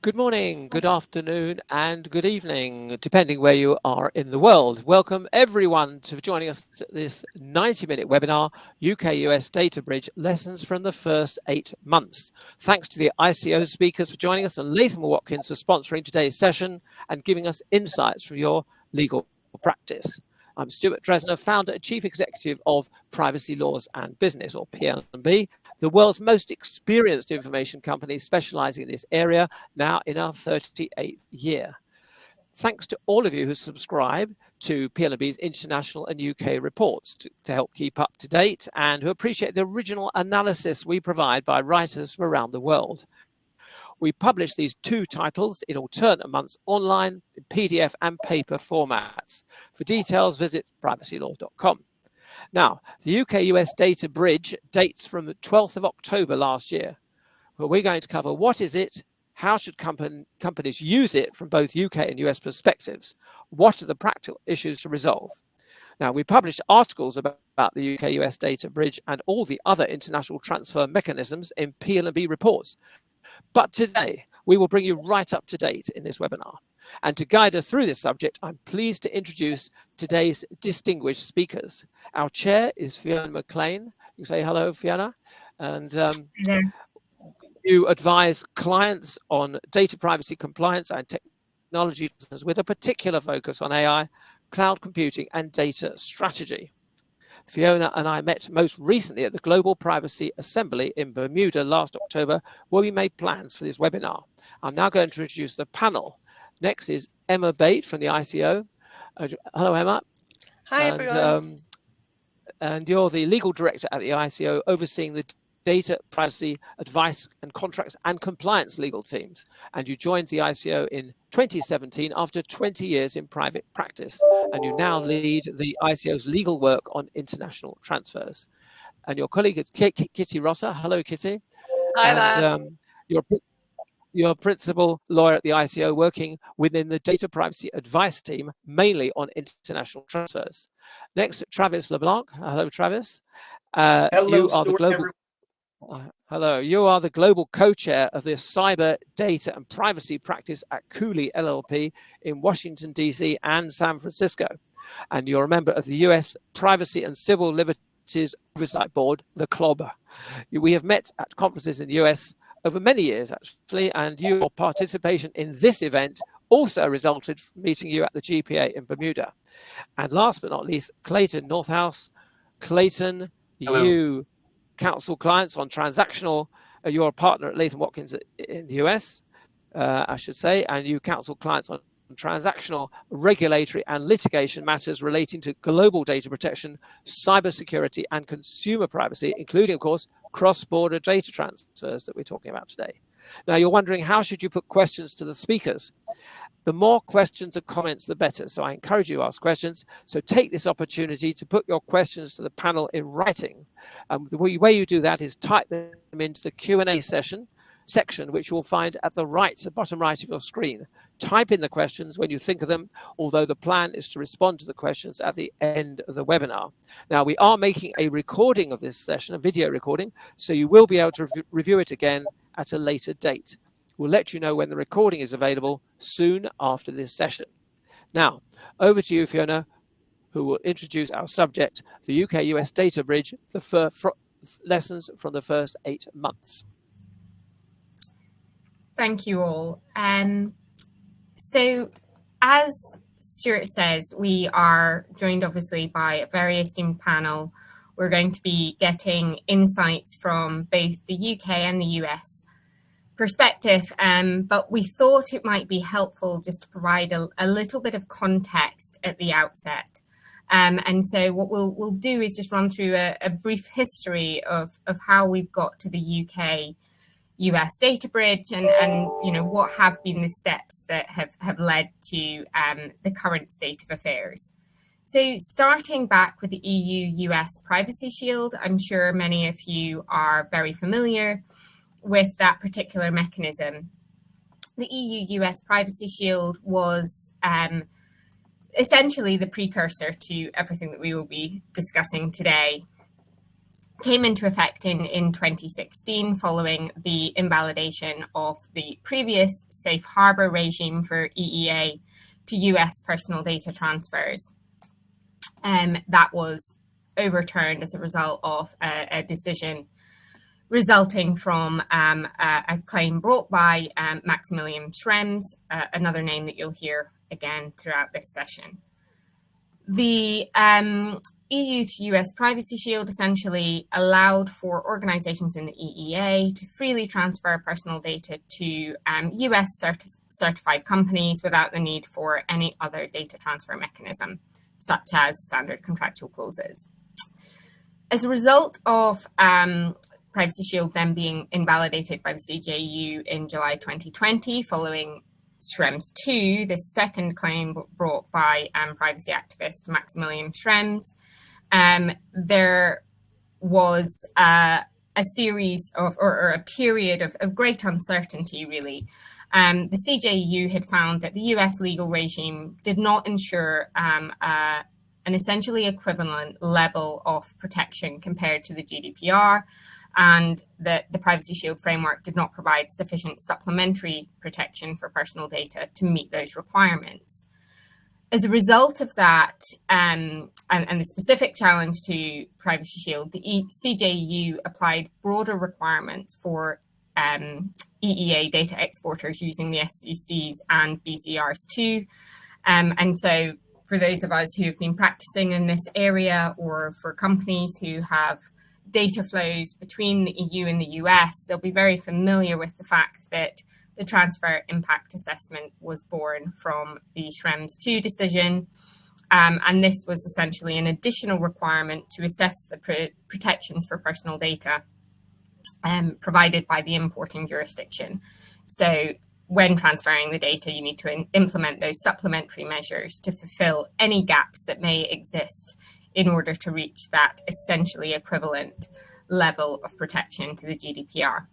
Good morning, good afternoon, and good evening, depending where you are in the world. Welcome everyone to joining us at this 90-minute webinar, UK-US Data Bridge Lessons from the First 8 Months. Thanks to the ICO speakers for joining us and Latham and Watkins for sponsoring today's session and giving us insights from your legal practice. I'm Stewart, Dresner, founder and chief executive of Privacy Laws and Business, or PLB, the world's most experienced information company specializing in this area, now in our 38th year. Thanks to all of you who subscribe to PLB's international and UK reports to help keep up to date and who appreciate the original analysis we provide by writers from around the world. We publish these two titles in alternate months online, in PDF and paper formats. For details, visit privacylaws.com. Now, the UK-US Data Bridge dates from the 12th of October last year. Well, we're going to cover what is it, how should companies use it from both UK and US perspectives, what are the practical issues to resolve. Now, we publish articles about the UK-US Data Bridge and all the other international transfer mechanisms in PLB reports. But today, we will bring you right up to date in this webinar. And to guide us through this subject, I'm pleased to introduce today's distinguished speakers. Our chair is Fiona Maclean. You say hello, Fiona. And you advise clients on data privacy compliance and technology with a particular focus on AI, cloud computing, and data strategy. Fiona and I met most recently at the Global Privacy Assembly in Bermuda last October, where we made plans for this webinar. I'm now going to introduce the panel. Next is Emma Bate from the ICO. Hello, Emma. Hi, everyone. And you're the legal director at the ICO, overseeing the data privacy advice and contracts and compliance legal teams. And you joined the ICO in 2017 after 20 years in private practice. And you now lead the ICO's legal work on international transfers. And your colleague is Kitty Rosser. Hello, Kitty. Hi there. You're principal lawyer at the ICO, working within the data privacy advice team, mainly on international transfers. Next, Travis Leblanc. Hello, Travis. Hello, Stewart, hello. You are the global co-chair of the cyber data and privacy practice at Cooley LLP in Washington, D.C. and San Francisco. And you're a member of the U.S. Privacy and Civil Liberties Oversight Board, the CLOB. We have met at conferences in the U.S. over many years, actually, and your participation in this event also resulted from meeting you at the GPA in Bermuda. And last but not least, Clayton Northouse. Clayton, hello. You counsel clients on transactional, you're a partner at Latham Watkins in the US, I should say, and you counsel clients on transactional, regulatory and litigation matters relating to global data protection, cybersecurity and consumer privacy, including, of course, cross-border data transfers that we're talking about today. Now, you're wondering, how should you put questions to the speakers? The more questions and comments, the better. So I encourage you to ask questions. So take this opportunity to put your questions to the panel in writing. The way you do that is type them into the Q&A section, which you will find at the bottom right of your screen. Type in the questions when you think of them, although the plan is to respond to the questions at the end of the webinar. Now, we are making a recording of this session, a video recording, so you will be able to review it again at a later date. We'll let you know when the recording is available soon after this session. Now, over to you, Fiona, who will introduce our subject, the UK-US Data Bridge, the lessons from the first 8 months. Thank you all. So as Stewart says, we are joined obviously by a very esteemed panel. We're going to be getting insights from both the UK and the US perspective, but we thought it might be helpful just to provide a little bit of context at the outset. And so what we'll do is just run through a brief history of how we've got to the UK-US Data Bridge and you know, what have been the steps that have led to the current state of affairs. So starting back with the EU-US Privacy Shield, I'm sure many of you are very familiar with that particular mechanism. The EU-US Privacy Shield was essentially the precursor to everything that we will be discussing today. came into effect in 2016 following the invalidation of the previous safe harbor regime for EEA to US personal data transfers. That was overturned as a result of a decision resulting from a claim brought by Maximilian Schrems, another name that you'll hear again throughout this session. The EU to US Privacy Shield essentially allowed for organizations in the EEA to freely transfer personal data to US certified companies without the need for any other data transfer mechanism, such as standard contractual clauses. As a result of Privacy Shield then being invalidated by the CJEU in July 2020, following Schrems 2, the second claim brought by privacy activist Maximilian Schrems, there was a series of, or a period of great uncertainty, really. The CJEU had found that the US legal regime did not ensure an essentially equivalent level of protection compared to the GDPR, and that the Privacy Shield framework did not provide sufficient supplementary protection for personal data to meet those requirements. As a result of that, and the specific challenge to Privacy Shield, the CJEU applied broader requirements for EEA data exporters using the SCCs and BCRs too. And so for those of us who have been practicing in this area, or for companies who have data flows between the EU and the US, they'll be very familiar with the fact that the transfer impact assessment was born from the Schrems 2 decision. And this was essentially an additional requirement to assess the protections for personal data provided by the importing jurisdiction. So when transferring the data, you need to implement those supplementary measures to fulfill any gaps that may exist in order to reach that essentially equivalent level of protection to the GDPR.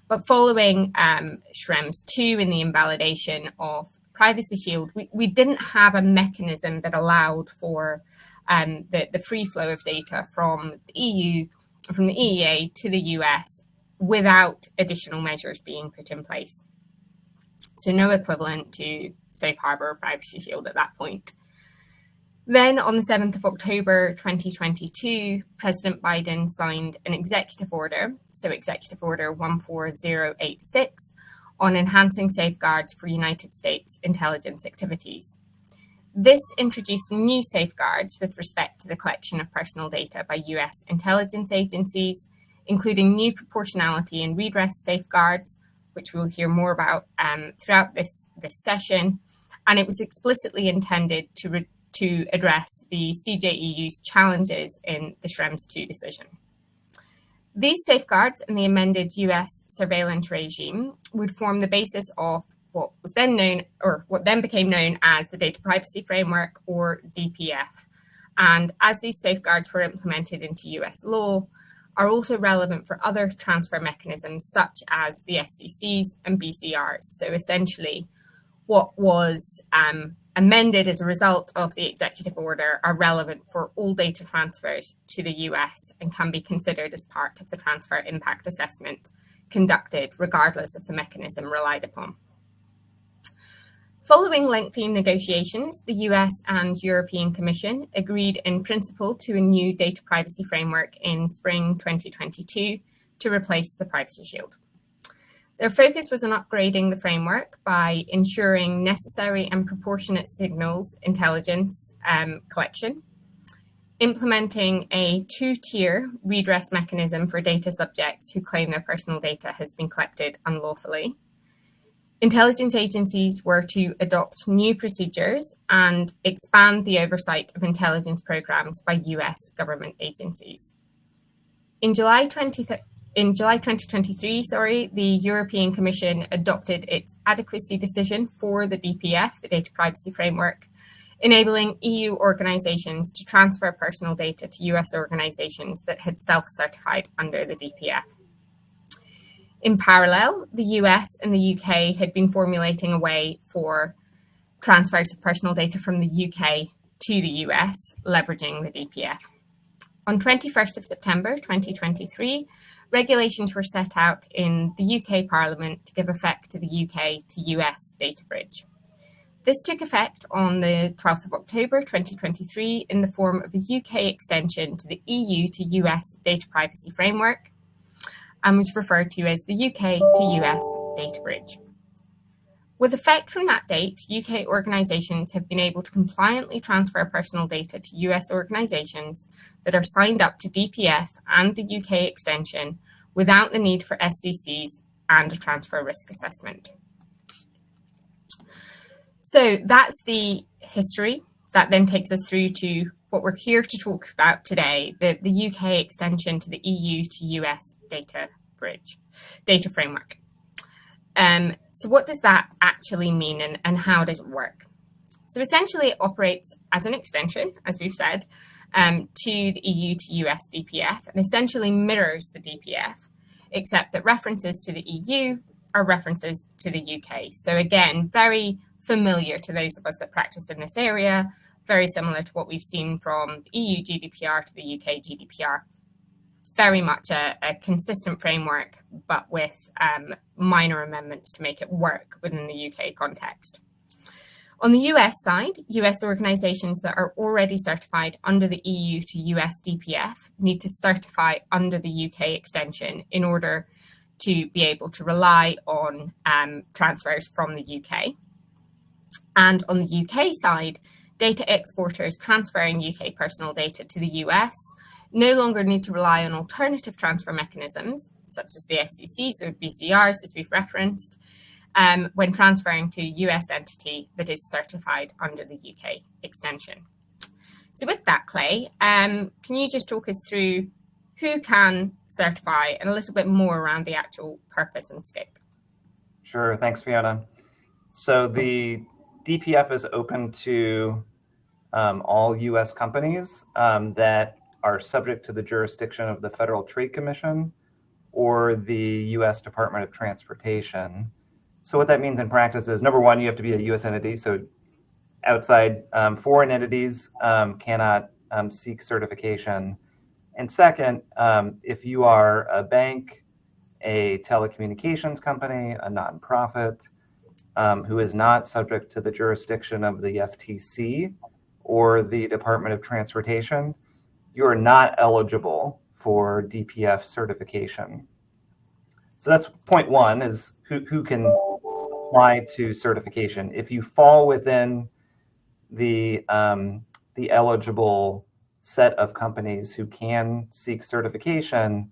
But following Schrems 2 and the invalidation of Privacy Shield, we didn't have a mechanism that allowed for the free flow of data from the EU, from the EEA to the US without additional measures being put in place. So no equivalent to Safe Harbor or Privacy Shield at that point. Then on the 7th of October 2022, President Biden signed an executive order, so Executive Order 14086, on enhancing safeguards for United States intelligence activities. This introduced new safeguards with respect to the collection of personal data by US intelligence agencies, including new proportionality and redress safeguards, which we'll hear more about throughout this session. And it was explicitly intended to address the CJEU's challenges in the Schrems 2 decision. These safeguards and the amended US surveillance regime would form the basis of what was then known, or what then became known as the Data Privacy Framework, or DPF. And as these safeguards were implemented into US law, are also relevant for other transfer mechanisms such as the SCCs and BCRs. So essentially, what was amended as a result of the executive order are relevant for all data transfers to the US and can be considered as part of the transfer impact assessment conducted regardless of the mechanism relied upon. Following lengthy negotiations, the US and European Commission agreed in principle to a new data privacy framework in spring 2022 to replace the Privacy Shield. Their focus was on upgrading the framework by ensuring necessary and proportionate signals intelligence collection, implementing a two-tier redress mechanism for data subjects who claim their personal data has been collected unlawfully. Intelligence agencies were to adopt new procedures and expand the oversight of intelligence programs by US government agencies. In July 2023, the European Commission adopted its adequacy decision for the DPF, the Data Privacy Framework, enabling EU organizations to transfer personal data to US organizations that had self-certified under the DPF. In parallel, the US and the UK had been formulating a way for transfers of personal data from the UK to the US, leveraging the DPF. On 21st of September 2023, regulations were set out in the UK Parliament to give effect to the UK to US data bridge. This took effect on the 12th of October 2023 in the form of a UK extension to the EU to US data privacy framework and was referred to as the UK to US data bridge. With effect from that date, UK organisations have been able to compliantly transfer personal data to US organisations that are signed up to DPF and the UK extension without the need for SCCs and a transfer risk assessment. So that's the history. That then takes us through to what we're here to talk about today, the UK extension to the EU to US data bridge, data framework. So what does that actually mean and how does it work? So essentially it operates as an extension, as we've said, to the EU to US DPF and essentially mirrors the DPF, except that references to the EU are references to the UK. So again, very familiar to those of us that practice in this area, very similar to what we've seen from the EU GDPR to the UK GDPR. Very much a consistent framework, but with minor amendments to make it work within the UK context. On the US side, US organisations that are already certified under the EU to US DPF need to certify under the UK extension in order to be able to rely on transfers from the UK. And on the UK side, data exporters transferring UK personal data to the US no longer need to rely on alternative transfer mechanisms, such as the SCCs or BCRs, as we've referenced, when transferring to a US entity that is certified under the UK extension. So with that, Clay, can you just talk us through who can certify and a little bit more around the actual purpose and scope? Sure, thanks, Fiona. So the DPF is open to all US companies that are subject to the jurisdiction of the Federal Trade Commission or the US Department of Transportation. So what that means in practice is, number one, you have to be a US entity. So outside foreign entities cannot seek certification. And second, if you are a bank, a telecommunications company, a nonprofit who is not subject to the jurisdiction of the FTC or the Department of Transportation, you are not eligible for DPF certification. So that's point one, is who can apply to certification. If you fall within the eligible set of companies who can seek certification,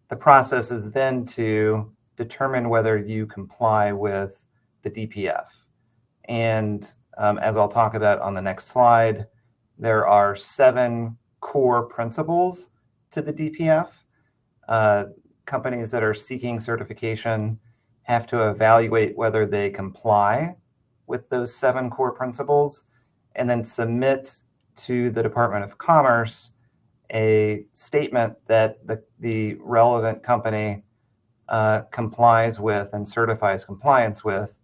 the process is then to determine whether you comply with the DPF. And as I'll talk about on the next slide, there are 7 core principles to the DPF. Companies that are seeking certification have to evaluate whether they comply with those 7 core principles and then submit to the Department of Commerce a statement that the relevant company complies with and certifies compliance with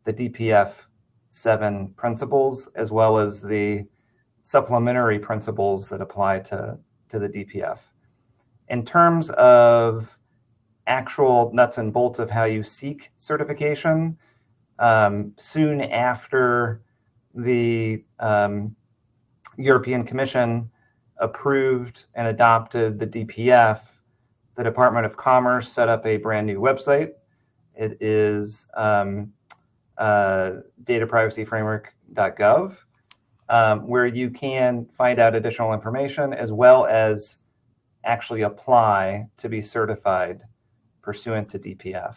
the DPF 7 principles, as well as the supplementary principles that apply to the DPF. In terms of actual nuts and bolts of how you seek certification, soon after the European Commission approved and adopted the DPF, the Department of Commerce set up a brand new website. It is dataprivacyframework.gov, where you can find out additional information as well as actually apply to be certified pursuant to DPF.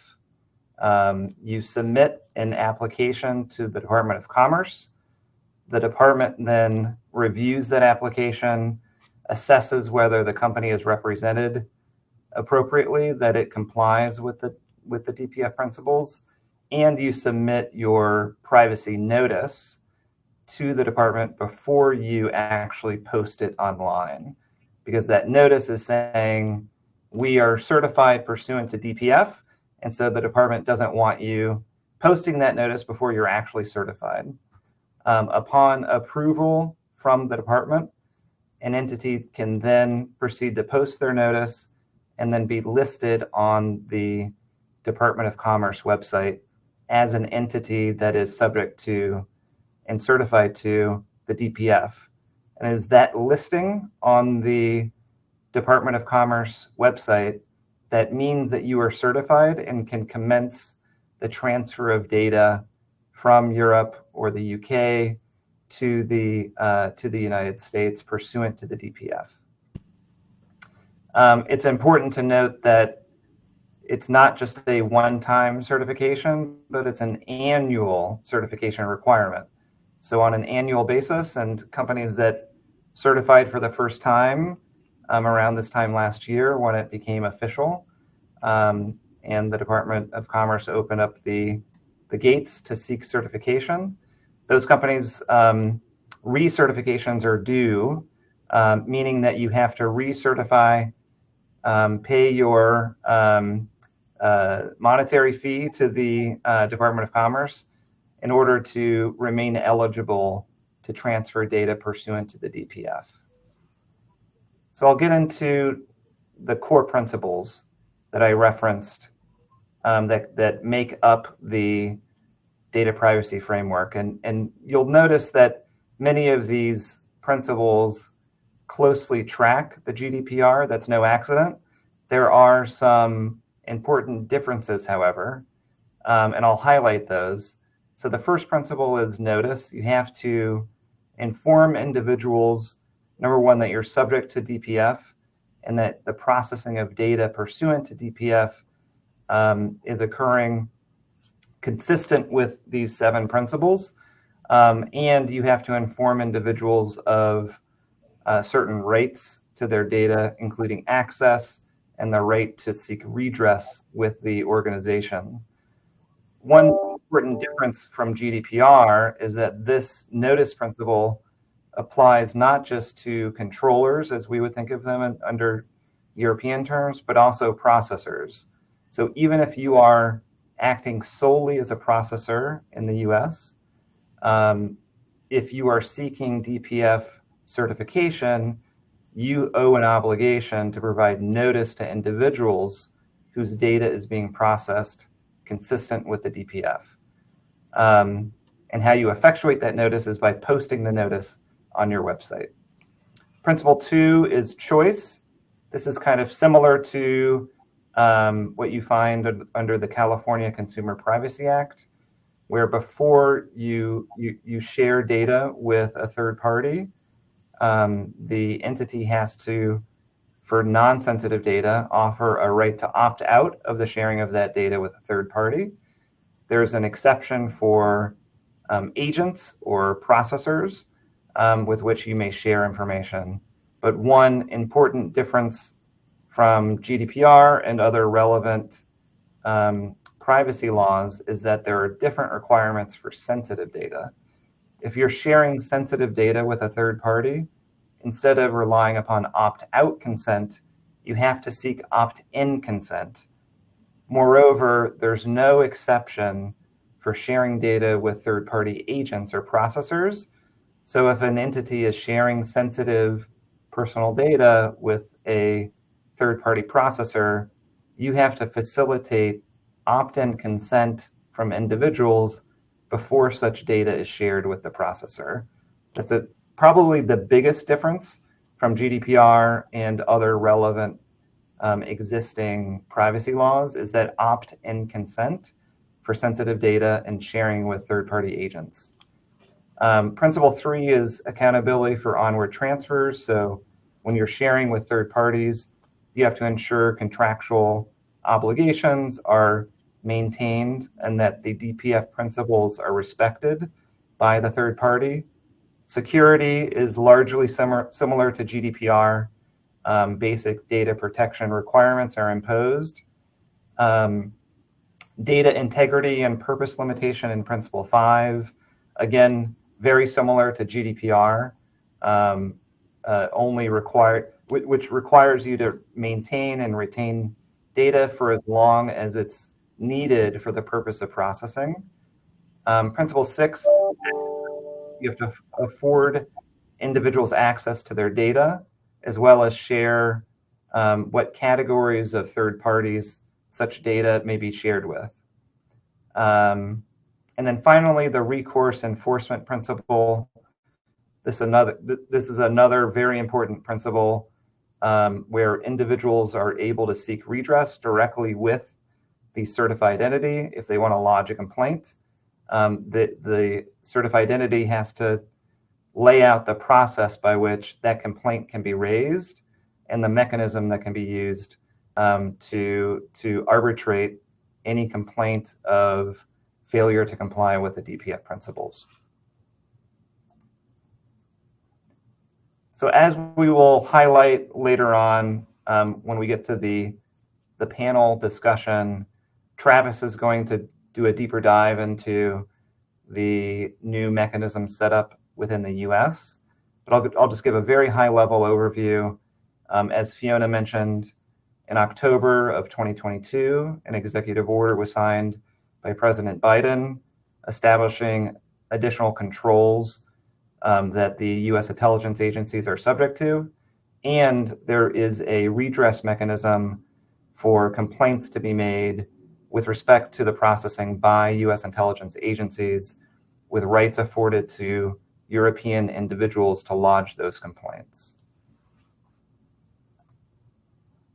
You submit an application to the Department of Commerce. The department then reviews that application, assesses whether the company is represented appropriately, that it complies with the DPF principles, and you submit your privacy notice to the department before you actually post it online, because that notice is saying we are certified pursuant to DPF, and so the department doesn't want you posting that notice before you're actually certified. Upon approval from the department an entity can then proceed to post their notice and then be listed on the Department of Commerce website as an entity that is subject to and certified to the DPF. And is that listing on the Department of Commerce website that means that you are certified and can commence the transfer of data from Europe or the UK to the United States pursuant to the DPF. It's important to note that it's not just a one-time certification, but it's an annual certification requirement. So on an annual basis, and companies that certified for the first time around this time last year when it became official, and the Department of Commerce opened up the gates to seek certification. Those companies, recertifications are due, meaning that you have to recertify, pay your monetary fee to the Department of Commerce in order to remain eligible to transfer data pursuant to the DPF. So I'll get into the core principles that I referenced that make up the data privacy framework. And you'll notice that many of these principles closely track the GDPR. That's no accident. There are some important differences, however, and I'll highlight those. So the first principle is notice. You have to inform individuals, number one, that you're subject to DPF and that the processing of data pursuant to DPF is occurring consistent with these 7 principles. And you have to inform individuals of certain rights to their data, including access and the right to seek redress with the organization. One important difference from GDPR is that this notice principle applies not just to controllers, as we would think of them under European terms, but also processors. So even if you are acting solely as a processor in the US, if you are seeking DPF certification, you owe an obligation to provide notice to individuals whose data is being processed consistent with the DPF. And how you effectuate that notice is by posting the notice on your website. Principle 2 is choice. This is kind of similar to what you find under the California Consumer Privacy Act, where before you share data with a third party, the entity has to, for non-sensitive data, offer a right to opt out of the sharing of that data with a third party. There's an exception for agents or processors with which you may share information. But one important difference from GDPR and other relevant privacy laws is that there are different requirements for sensitive data. If you're sharing sensitive data with a third party, instead of relying upon opt-out consent, you have to seek opt-in consent. Moreover, there's no exception for sharing data with third-party agents or processors. So if an entity is sharing sensitive personal data with a third-party processor, you have to facilitate opt-in consent from individuals before such data is shared with the processor. That's probably the biggest difference from GDPR and other relevant existing privacy laws is that opt-in consent for sensitive data and sharing with third-party agents. Principle 3 is accountability for onward transfers. So when you're sharing with third parties, you have to ensure contractual obligations are maintained and that the DPF principles are respected by the third party. Security is largely similar to GDPR. Basic data protection requirements are imposed. Data integrity and purpose limitation in Principle 5, again, very similar to GDPR, which requires you to maintain and retain data for as long as it's needed for the purpose of processing. Principle 6, you have to afford individuals access to their data, as well as share what categories of third parties such data may be shared with. And then finally, the recourse enforcement principle. This is another very important principle where individuals are able to seek redress directly with the certified entity if they want to lodge a complaint. The certified entity has to lay out the process by which that complaint can be raised and the mechanism that can be used to arbitrate any complaint of failure to comply with the DPF principles. So as we will highlight later on when we get to the panel discussion, Travis is going to do a deeper dive into the new mechanism set up within the US. But I'll just give a very high level overview. As Fiona mentioned, in October of 2022, an executive order was signed by President Biden establishing additional controls that the US intelligence agencies are subject to. And there is a redress mechanism for complaints to be made with respect to the processing by US intelligence agencies, with rights afforded to European individuals to lodge those complaints.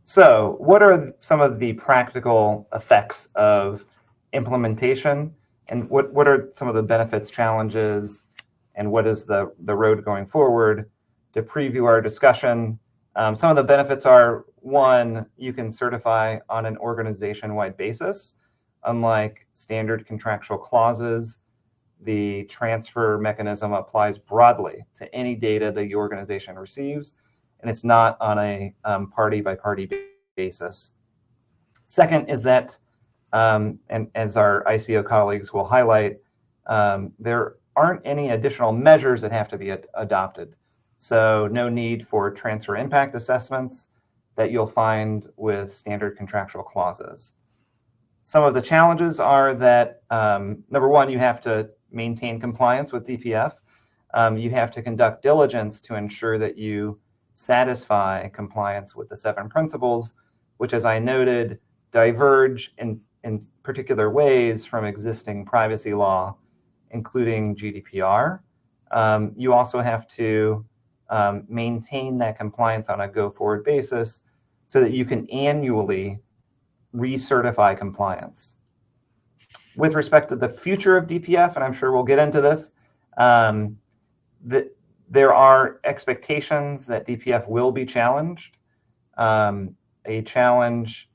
So what are some of the practical effects of implementation, and what are some of the benefits, challenges, and what is the road going forward? To preview our discussion, some of the benefits are, one, you can certify on an organization-wide basis. Unlike standard contractual clauses, the transfer mechanism applies broadly to any data that the organization receives, and it's not on a party-by-party basis. Second is that, and as our ICO colleagues will highlight, there aren't any additional measures that have to be adopted. So no need for transfer impact assessments that you'll find with standard contractual clauses. Some of the challenges are that, number one, you have to maintain compliance with DPF. You have to conduct diligence to ensure that you satisfy compliance with the 7 principles, which, as I noted, diverge in particular ways from existing privacy law, including GDPR. You also have to maintain that compliance on a go-forward basis so that you can annually recertify compliance. With respect to the future of DPF, and I'm sure we'll get into this, there are expectations that DPF will be challenged. A challenge,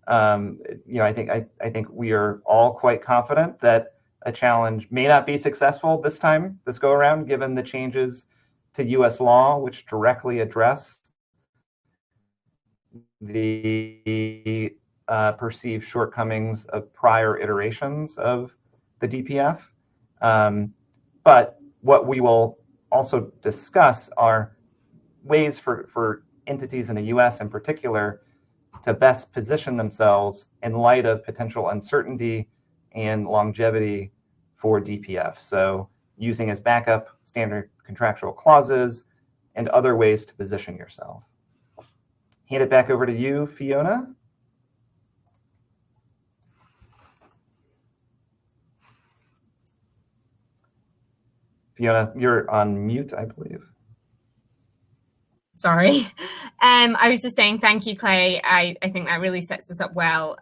I think we are all quite confident that a challenge may not be successful this go around, given the changes to US law, which directly address the perceived shortcomings of prior iterations of the DPF. But what we will also discuss are ways for entities in the US in particular to best position themselves in light of potential uncertainty and longevity for DPF. So using as backup standard contractual clauses and other ways to position yourself. Hand it back over to you, Fiona. Fiona, you're on mute, I believe. Sorry. I was just saying thank you, Clay. I think that really sets us up well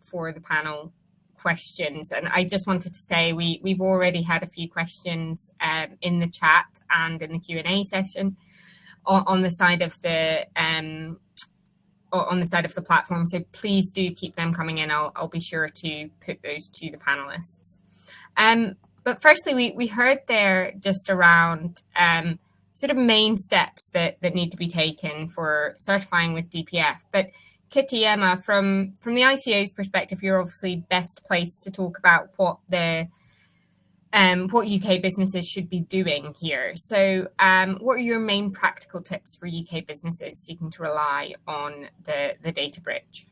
for the panel questions. And I just wanted to say we've already had a few questions in the chat and in the Q&A session on the side of the platform. So please do keep them coming in. I'll be sure to put those to the panelists. But firstly, we heard there just around sort of main steps that need to be taken for certifying with DPF. But Kitty, Emma, from the ICO's perspective, you're obviously best placed to talk about what UK businesses should be doing here. So what are your main practical tips for UK businesses seeking to rely on the data bridge?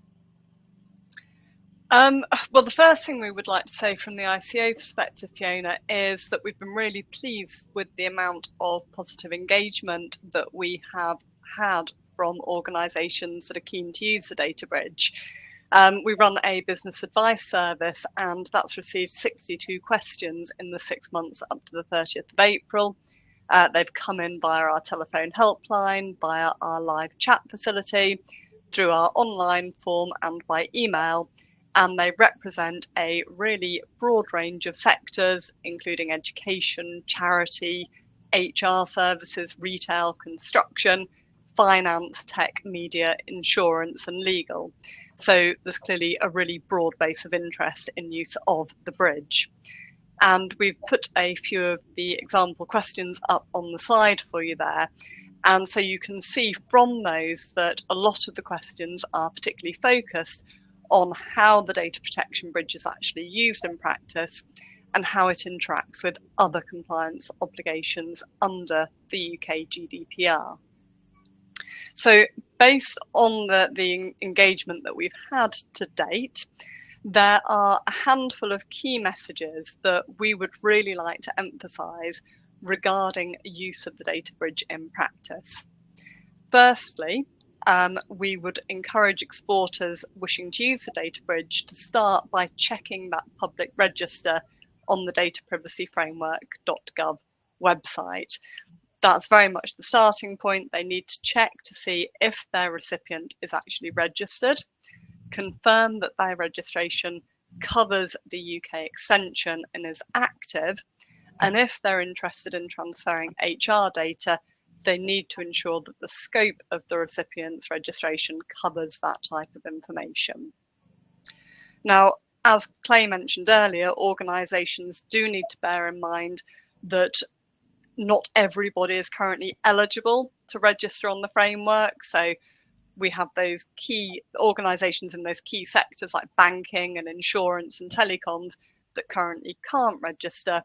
Well, the first thing we would like to say from the ICO perspective, Fiona, is that we've been really pleased with the amount of positive engagement that we have had from organisations that are keen to use the data bridge. We run a business advice service, and that's received 62 questions in the 6 months up to the 30th of April. They've come in via our telephone helpline, via our live chat facility, through our online form and by email. And they represent a really broad range of sectors, including education, charity, HR services, retail, construction, finance, tech, media, insurance, and legal. So there's clearly a really broad base of interest in use of the bridge. And we've put a few of the example questions up on the slide for you there. And so you can see from those that a lot of the questions are particularly focused on how the data protection bridge is actually used in practice and how it interacts with other compliance obligations under the UK GDPR. So based on the engagement that we've had to date, there are a handful of key messages that we would really like to emphasise regarding use of the data bridge in practice. Firstly, we would encourage exporters wishing to use the data bridge to start by checking that public register on the dataprivacyframework.gov website. That's very much the starting point. They need to check to see if their recipient is actually registered, confirm that their registration covers the UK extension and is active, and if they're interested in transferring HR data, they need to ensure that the scope of the recipient's registration covers that type of information. Now, as Clay mentioned earlier, organisations do need to bear in mind that not everybody is currently eligible to register on the framework. So we have those key organisations in those key sectors like banking and insurance and telecoms that currently can't register.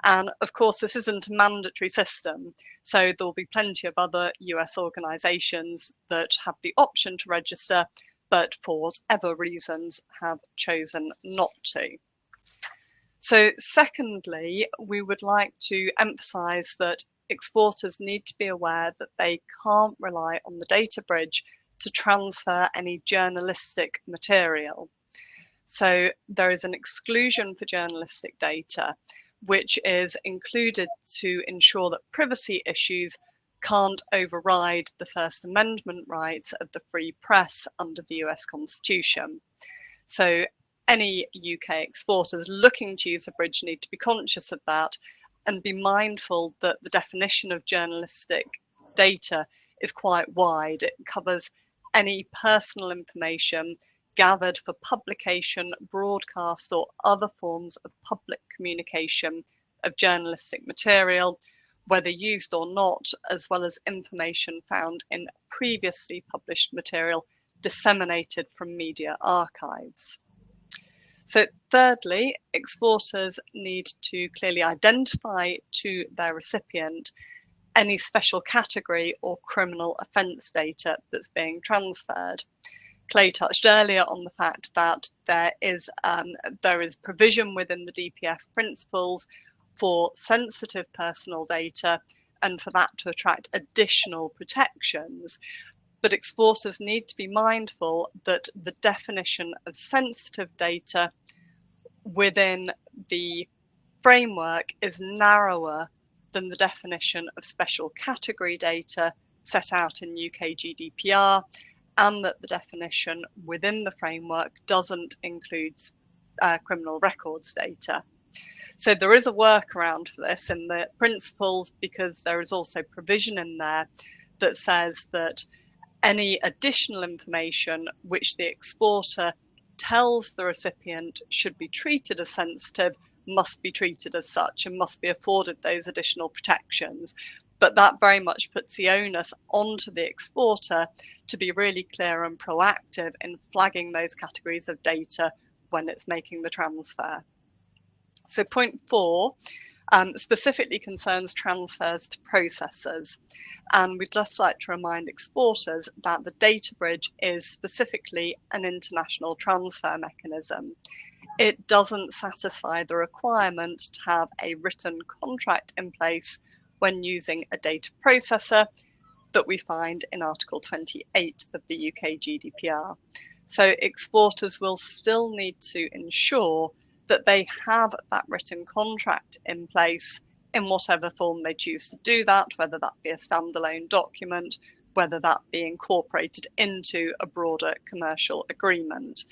And of course, this isn't a mandatory system. So there will be plenty of other US organisations that have the option to register, but for whatever reasons have chosen not to. So secondly, we would like to emphasise that exporters need to be aware that they can't rely on the data bridge to transfer any journalistic material. So there is an exclusion for journalistic data, which is included to ensure that privacy issues can't override the First Amendment rights of the free press under the US Constitution. So any UK exporters looking to use the bridge need to be conscious of that and be mindful that the definition of journalistic data is quite wide. It covers any personal information gathered for publication, broadcast, or other forms of public communication of journalistic material, whether used or not, as well as information found in previously published material disseminated from media archives. So thirdly, exporters need to clearly identify to their recipient any special category or criminal offence data that's being transferred. Clay touched earlier on the fact that there is provision within the DPF principles for sensitive personal data and for that to attract additional protections. But exporters need to be mindful that the definition of sensitive data within the framework is narrower than the definition of special category data set out in UK GDPR, and that the definition within the framework doesn't include criminal records data. So there is a workaround for this in the principles, because there is also provision in there that says that any additional information which the exporter tells the recipient should be treated as sensitive must be treated as such and must be afforded those additional protections. But that very much puts the onus onto the exporter to be really clear and proactive in flagging those categories of data when it's making the transfer. So point 4, specifically concerns transfers to processors. And we'd just like to remind exporters that the data bridge is specifically an international transfer mechanism. It doesn't satisfy the requirement to have a written contract in place when using a data processor that we find in Article 28 of the UK GDPR. So exporters will still need to ensure that they have that written contract in place in whatever form they choose to do that, whether that be a standalone document, whether that be incorporated into a broader commercial agreement.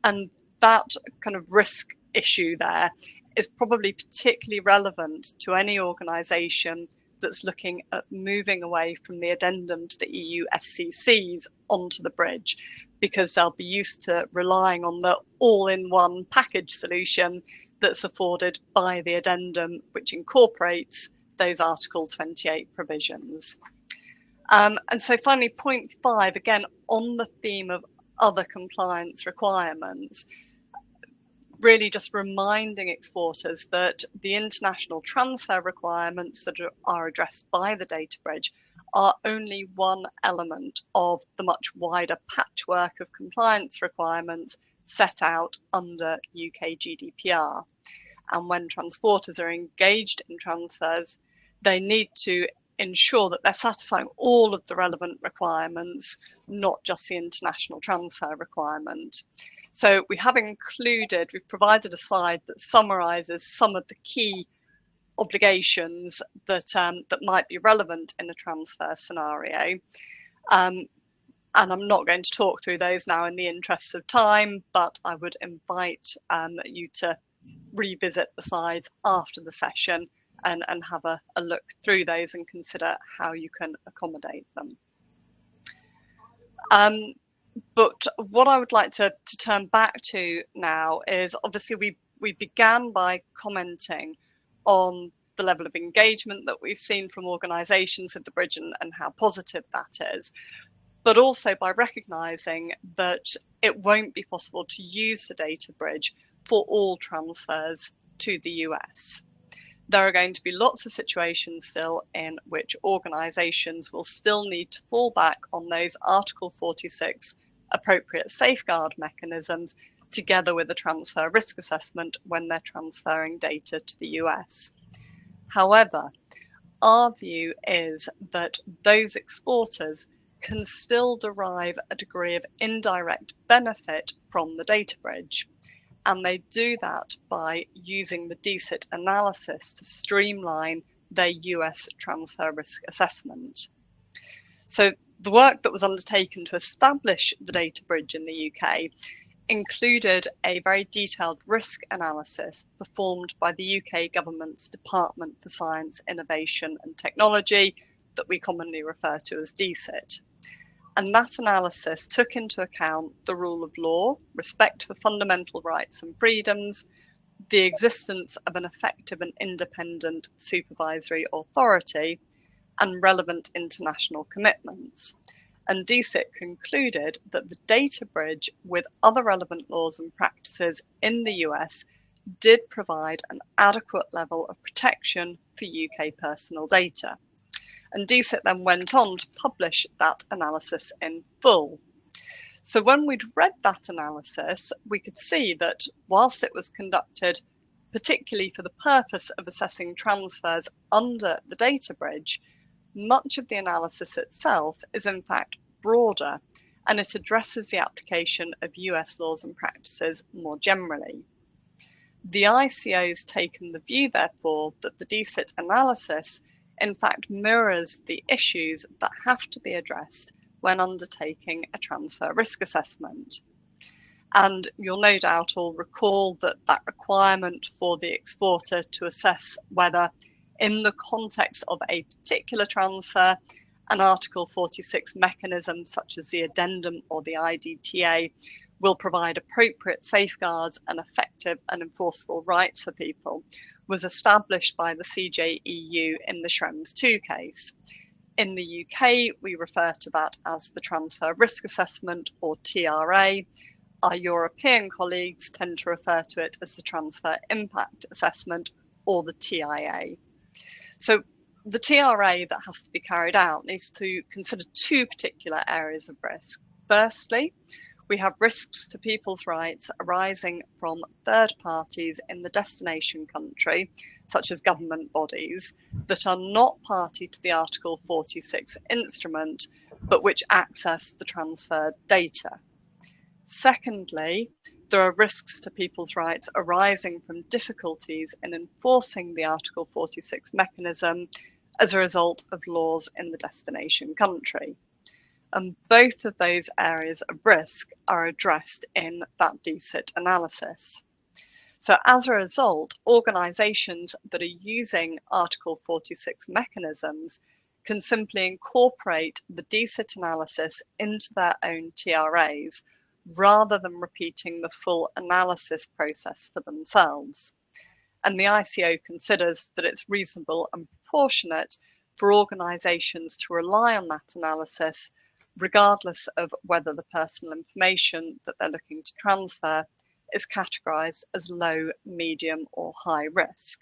And that kind of risk issue there is probably particularly relevant to any organisation that's looking at moving away from the addendum to the EU SCCs onto the bridge, because they'll be used to relying on the all-in-one package solution that's afforded by the addendum, which incorporates those Article 28 provisions. And so finally, point 5, again, on the theme of other compliance requirements, really just reminding exporters that the international transfer requirements that are addressed by the data bridge are only one element of the much wider patchwork of compliance requirements set out under UK GDPR. And when transporters are engaged in transfers, they need to ensure that they're satisfying all of the relevant requirements, not just the international transfer requirement. So we've provided a slide that summarises some of the key obligations that might be relevant in a transfer scenario. And I'm not going to talk through those now in the interests of time, but I would invite you to revisit the slides after the session and have a look through those and consider how you can accommodate them. But what I would like to turn back to now is, obviously we began by commenting on the level of engagement that we've seen from organisations at the bridge and how positive that is, but also by recognising that it won't be possible to use the data bridge for all transfers to the US. There are going to be lots of situations still in which organisations will still need to fall back on those Article 46 appropriate safeguard mechanisms together with a transfer risk assessment when they're transferring data to the US. However, our view is that those exporters can still derive a degree of indirect benefit from the data bridge. And they do that by using the DCIT analysis to streamline their US transfer risk assessment. So the work that was undertaken to establish the data bridge in the UK included a very detailed risk analysis performed by the UK government's Department for Science, Innovation and Technology, that we commonly refer to as DCIT. And that analysis took into account the rule of law, respect for fundamental rights and freedoms, the existence of an effective and independent supervisory authority, and relevant international commitments. And DCIT concluded that the data bridge with other relevant laws and practices in the US did provide an adequate level of protection for UK personal data. And DCIT then went on to publish that analysis in full. So when we'd read that analysis, we could see that whilst it was conducted particularly for the purpose of assessing transfers under the data bridge, much of the analysis itself is in fact broader, and it addresses the application of US laws and practices more generally. The ICO has taken the view, therefore, that the DCIT analysis in fact mirrors the issues that have to be addressed when undertaking a transfer risk assessment. And you'll no doubt all recall that that requirement for the exporter to assess whether, in the context of a particular transfer, an Article 46 mechanism such as the addendum or the IDTA will provide appropriate safeguards and effective and enforceable rights for people, was established by the CJEU in the Schrems II case. In the UK, we refer to that as the Transfer Risk Assessment, or TRA. Our European colleagues tend to refer to it as the Transfer Impact Assessment, or the TIA. So the TRA that has to be carried out needs to consider two particular areas of risk. Firstly, we have risks to people's rights arising from third parties in the destination country, such as government bodies, that are not party to the Article 46 instrument, but which access the transferred data. Secondly, there are risks to people's rights arising from difficulties in enforcing the Article 46 mechanism as a result of laws in the destination country. And both of those areas of risk are addressed in that DCIT analysis. So as a result, organisations that are using Article 46 mechanisms can simply incorporate the DCIT analysis into their own TRAs rather than repeating the full analysis process for themselves. And the ICO considers that it's reasonable and proportionate for organisations to rely on that analysis regardless of whether the personal information that they're looking to transfer is categorised as low, medium or high risk.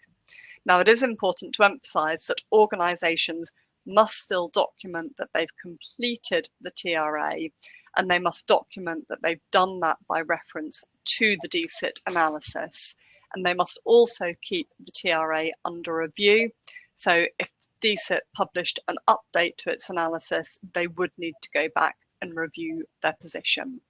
Now, it is important to emphasise that organisations must still document that they've completed the TRA, and they must document that they've done that by reference to the DCIT analysis. And they must also keep the TRA under review. So if DCIT published an update to its analysis, they would need to go back and review their position.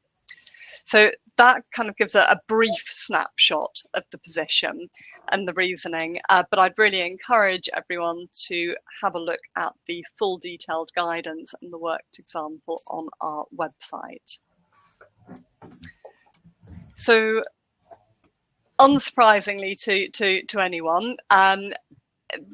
So that kind of gives a brief snapshot of the position and the reasoning, but I'd really encourage everyone to have a look at the full detailed guidance and the worked example on our website. So unsurprisingly to anyone,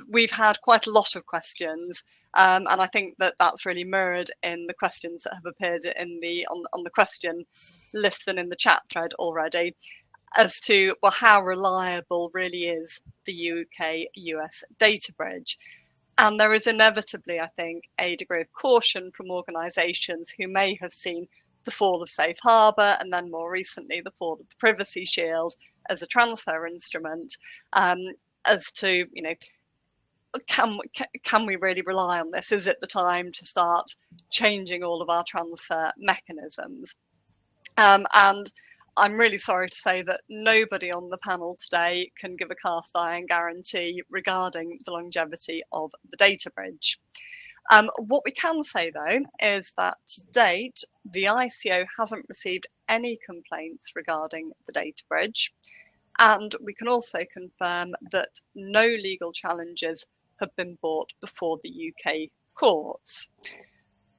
we've had quite a lot of questions, and I think that that's really mirrored in the questions that have appeared in on the question list and in the chat thread already, as to, well, how reliable really is the UK-US data bridge. And there is inevitably, I think, a degree of caution from organisations who may have seen the fall of Safe Harbour and then more recently the fall of the Privacy Shield as a transfer instrument, as to, you know, can we really rely on this? Is it the time to start changing all of our transfer mechanisms? And I'm really sorry to say that nobody on the panel today can give a cast iron guarantee regarding the longevity of the data bridge. What we can say, though, is that to date, the ICO hasn't received any complaints regarding the data bridge. And we can also confirm that no legal challenges have been brought before the UK courts.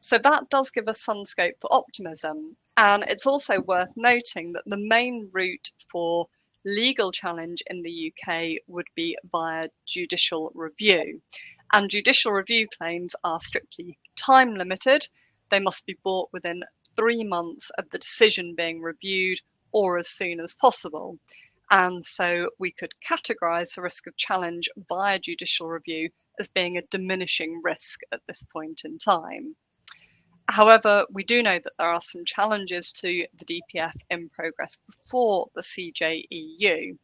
So that does give us some scope for optimism. And it's also worth noting that the main route for legal challenge in the UK would be via judicial review. And judicial review claims are strictly time limited. They must be brought within 3 months of the decision being reviewed or as soon as possible. And so we could categorise the risk of challenge via judicial review as being a diminishing risk at this point in time. However, we do know that there are some challenges to the DPF in progress before the CJEU.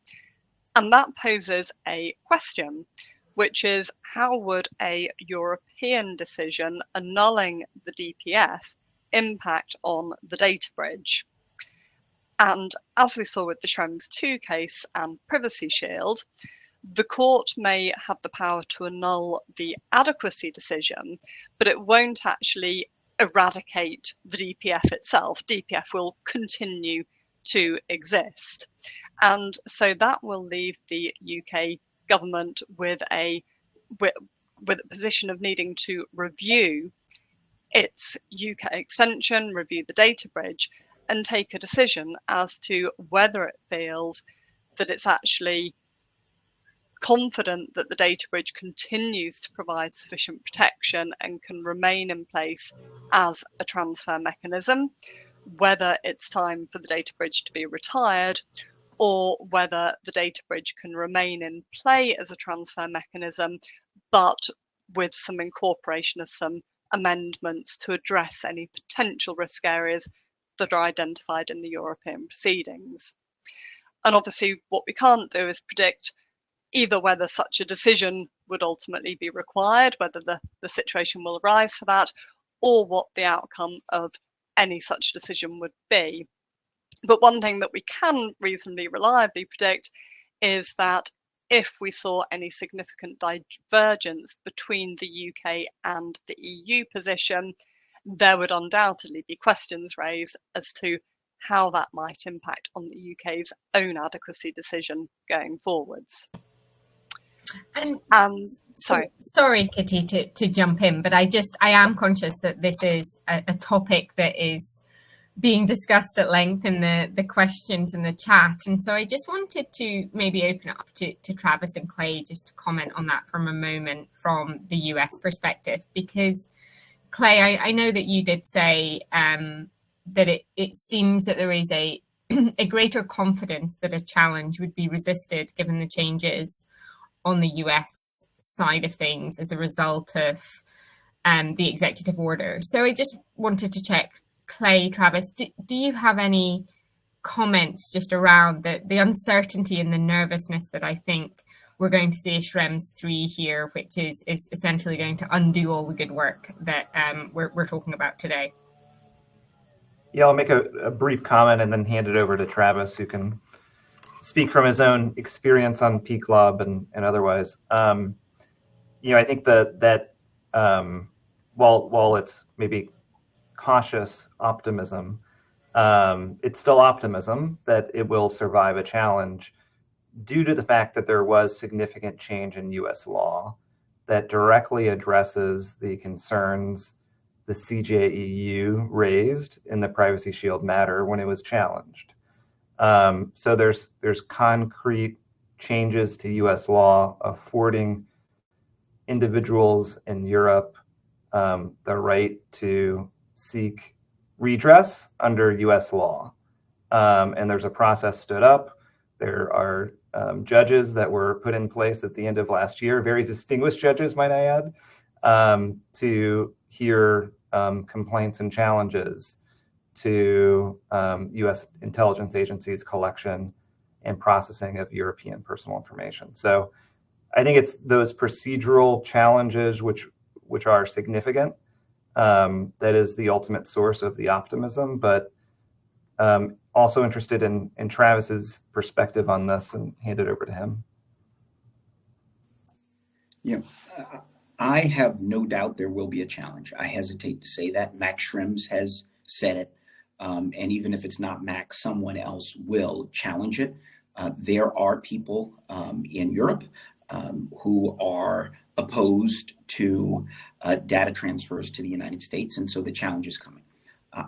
And that poses a question, which is, how would a European decision annulling the DPF impact on the data bridge? And as we saw with the Schrems II case and Privacy Shield, the court may have the power to annul the adequacy decision, but it won't actually eradicate the DPF itself. DPF will continue to exist. And so that will leave the UK government with a position of needing to review its UK extension, review the data bridge, and take a decision as to whether it feels that it's actually confident that the data bridge continues to provide sufficient protection and can remain in place as a transfer mechanism, whether it's time for the data bridge to be retired, or whether the data bridge can remain in play as a transfer mechanism, but with some incorporation of some amendments to address any potential risk areas that are identified in the European proceedings. And obviously what we can't do is predict either whether such a decision would ultimately be required, whether the situation will arise for that, or what the outcome of any such decision would be. But one thing that we can reasonably reliably predict is that if we saw any significant divergence between the UK and the EU position, there would undoubtedly be questions raised as to how that might impact on the UK's own adequacy decision going forwards. And sorry, Kitty, to jump in, but I am conscious that this is a topic that is being discussed at length in the questions in the chat. And so I just wanted to maybe open it up to Travis and Clay just to comment on that from a moment from the US perspective, because Clay, I know that you did say that it seems that there is a greater confidence that a challenge would be resisted given the changes on the US side of things as a result of the executive order. So I just wanted to check, Clay, Travis, do you have any comments just around the uncertainty and the nervousness that I think we're going to see a Schrems 3 here, which is essentially going to undo all the good work that we're talking about today? Yeah, I'll make a brief comment and then hand it over to Travis, who can speak from his own experience on PCLOB and otherwise. I think that while it's maybe cautious optimism, it's still optimism that it will survive a challenge due to the fact that there was significant change in US law that directly addresses the concerns the CJEU raised in the Privacy Shield matter when it was challenged. So there's concrete changes to US law affording individuals in Europe the right to seek redress under US law. And there's a process stood up. There are judges that were put in place at the end of last year, very distinguished judges, might I add, to hear complaints and challenges to US intelligence agencies' collection and processing of European personal information. So I think it's those procedural challenges which are significant. That is the ultimate source of the optimism, but also interested in Travis's perspective on this and hand it over to him. Yeah, I have no doubt there will be a challenge. I hesitate to say that. Max Schrems has said it. And even if it's not Max, someone else will challenge it. There are people in Europe who are opposed to data transfers to the United States, and so the challenge is coming.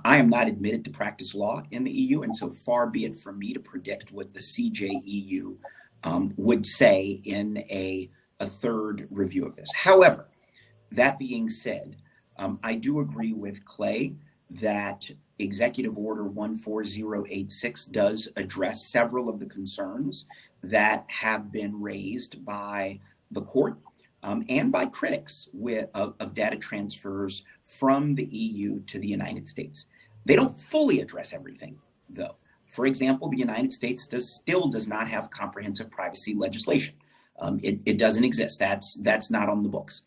I am not admitted to practice law in the EU, and so far be it from me to predict what the CJEU would say in a third review of this. However, that being said, I do agree with Clay that Executive Order 14086 does address several of the concerns that have been raised by the court and by critics of data transfers from the EU to the United States. They don't fully address everything, though. For example, the United States still does not have comprehensive privacy legislation. It doesn't exist. That's not on the books.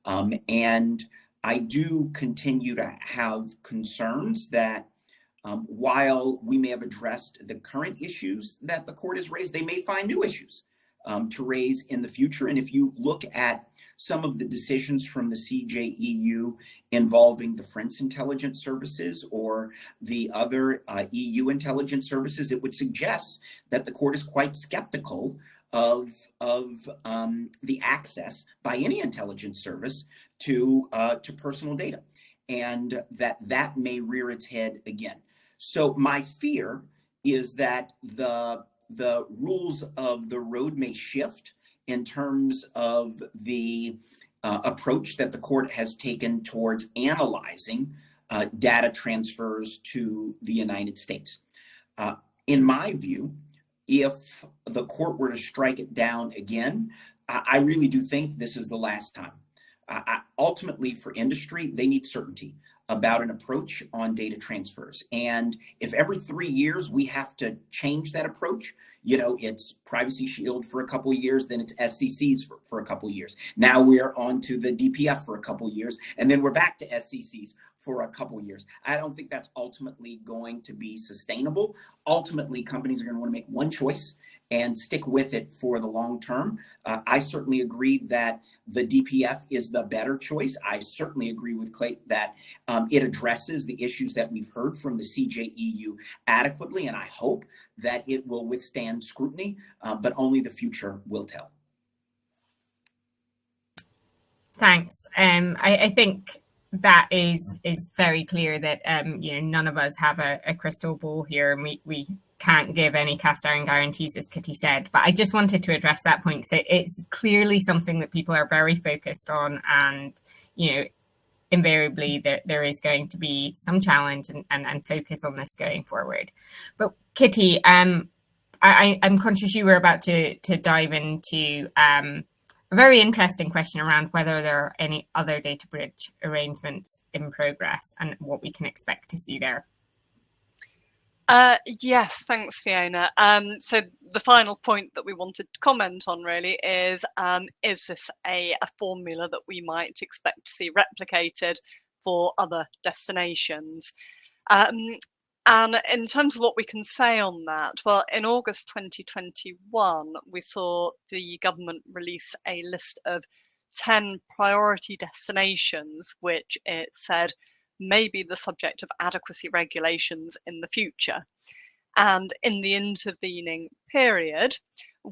And I do continue to have concerns that while we may have addressed the current issues that the court has raised, they may find new issues to raise in the future. And if you look at some of the decisions from the CJEU involving the French intelligence services or the other EU intelligence services, it would suggest that the court is quite skeptical of the access by any intelligence service to personal data, and that may rear its head again. So my fear is that the rules of the road may shift in terms of the approach that the court has taken towards analyzing data transfers to the United States. In my view, if the court were to strike it down again, I really do think this is the last time. Ultimately, for industry, they need certainty. about an approach on data transfers. And if every 3 years we have to change that approach, you know, it's Privacy Shield for a couple of years, then it's SCCs for a couple of years. Now we're on to the DPF for a couple of years, and then we're back to SCCs for a couple of years. I don't think that's ultimately going to be sustainable. Ultimately, companies are going to want to make one choice and stick with it for the long term. I certainly agree that the DPF is the better choice. I certainly agree with Clayton that it addresses the issues that we've heard from the CJEU adequately, and I hope that it will withstand scrutiny, but only the future will tell. Thanks. I think that is very clear that you know, none of us have a crystal ball here, and we can't give any cast iron guarantees, as Kitty said. But I just wanted to address that point, because it's clearly something that people are very focused on, and you know, invariably there is going to be some challenge and focus on this going forward. But Kitty, I'm conscious you were about to dive into a very interesting question around whether there are any other data bridge arrangements in progress and what we can expect to see there. Yes, thanks, Fiona. So the final point that we wanted to comment on really is this a formula that we might expect to see replicated for other destinations? And in terms of what we can say on that, well, in August 2021, we saw the government release a list of 10 priority destinations, which it said may be the subject of adequacy regulations in the future. And in the intervening period,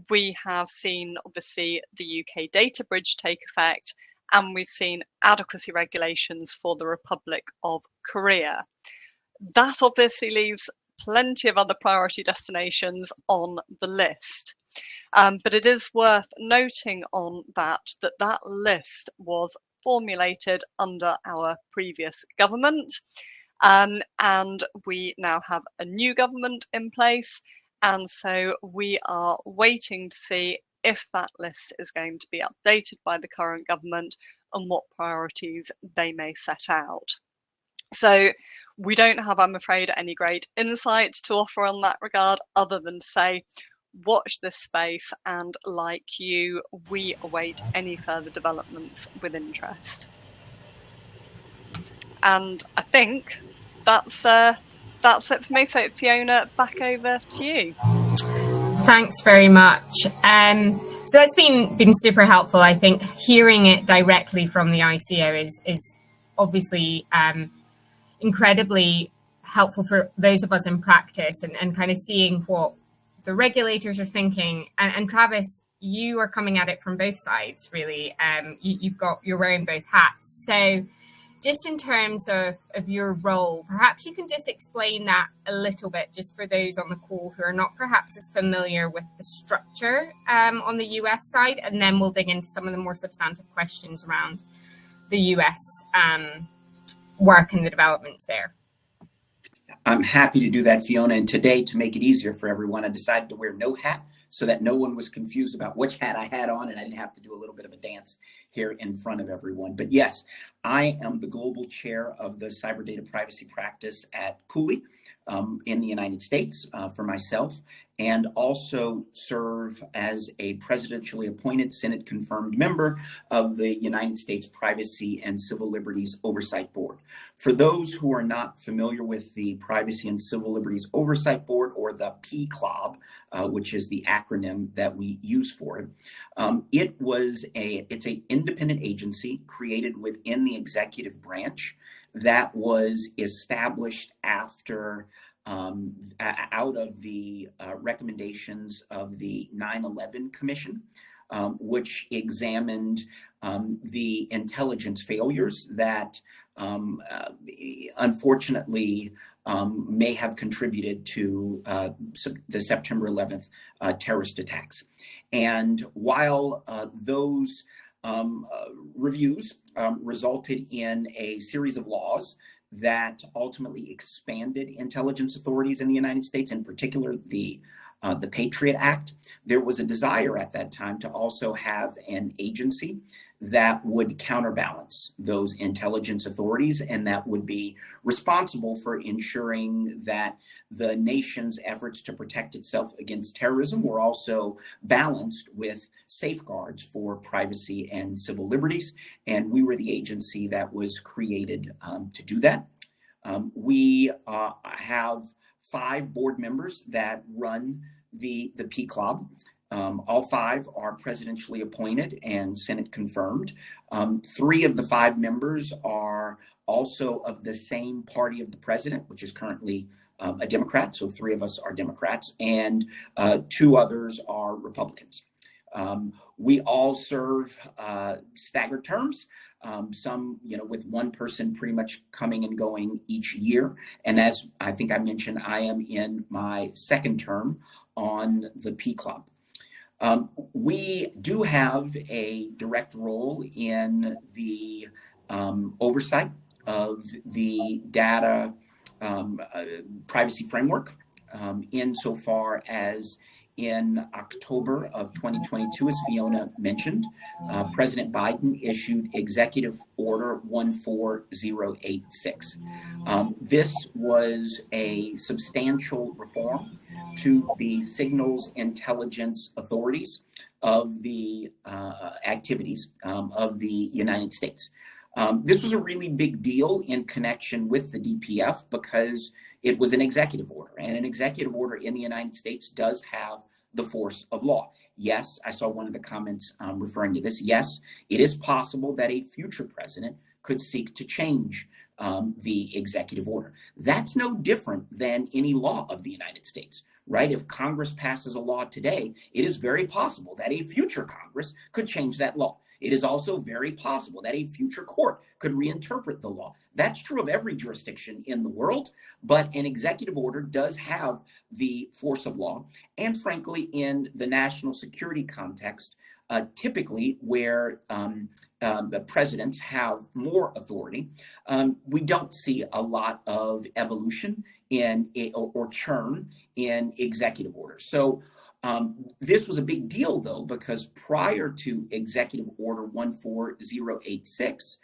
we have seen obviously the UK data bridge take effect, and we've seen adequacy regulations for the Republic of Korea. That obviously leaves plenty of other priority destinations on the list. But it is worth noting on that list was formulated under our previous government, and we now have a new government in place, and so we are waiting to see if that list is going to be updated by the current government and what priorities they may set out. So we don't have, I'm afraid, any great insights to offer on that regard, other than to say, watch this space, and like you, we await any further developments with interest. And I think that's it for me. So Fiona, back over to you. Thanks very much. So that's been super helpful. I think hearing it directly from the ICO is obviously incredibly helpful for those of us in practice, and kind of seeing what the regulators are thinking. And Travis, you are coming at it from both sides, really. You're wearing both hats. So just in terms of your role, perhaps you can just explain that a little bit, just for those on the call who are not perhaps as familiar with the structure on the US side, and then we'll dig into some of the more substantive questions around the US work and the developments there. I'm happy to do that, Fiona. And today, to make it easier for everyone, I decided to wear no hat so that no one was confused about which hat I had on, and I didn't have to do a little bit of a dance here in front of everyone. But yes, I am the global chair of the cyber data privacy practice at Cooley in the United States for myself, and also serve as a presidentially appointed Senate confirmed member of the United States Privacy and Civil Liberties Oversight Board. For those who are not familiar with the Privacy and Civil Liberties Oversight Board, or the PCLOB, which is the acronym that we use for it, it's an independent agency created within the executive branch that was established after out of the recommendations of the 9/11 Commission, which examined the intelligence failures that unfortunately may have contributed to the September 11th terrorist attacks. And while those reviews resulted in a series of laws that ultimately expanded intelligence authorities in the United States, in particular the the Patriot Act, there was a desire at that time to also have an agency that would counterbalance those intelligence authorities and that would be responsible for ensuring that the nation's efforts to protect itself against terrorism were also balanced with safeguards for privacy and civil liberties. And we were the agency that was created to do that. We have 5 board members that run the PCLOB. All 5 are presidentially appointed and Senate confirmed. 3 of the 5 members are also of the same party of the president, which is currently a Democrat. So 3 of us are Democrats and 2 others are Republicans. We all serve staggered terms, some, with one person pretty much coming and going each year. And as I think I mentioned, I am in my 2nd term on the PCLOB. We do have a direct role in the oversight of the data privacy framework insofar as in October of 2022, as Fiona mentioned, President Biden issued Executive Order 14086. This was a substantial reform to the signals intelligence authorities of the activities of the United States. This was a really big deal in connection with the DPF because it was an executive order, and an executive order in the United States does have the force of law. Yes, I saw one of the comments referring to this. Yes, it is possible that a future president could seek to change the executive order. That's no different than any law of the United States, right? If Congress passes a law today, it is very possible that a future Congress could change that law. It is also very possible that a future court could reinterpret the law. That's true of every jurisdiction in the world, but an executive order does have the force of law. And frankly, in the national security context, typically where the presidents have more authority, we don't see a lot of evolution or churn in executive orders. So this was a big deal, though, because prior to Executive Order 14086,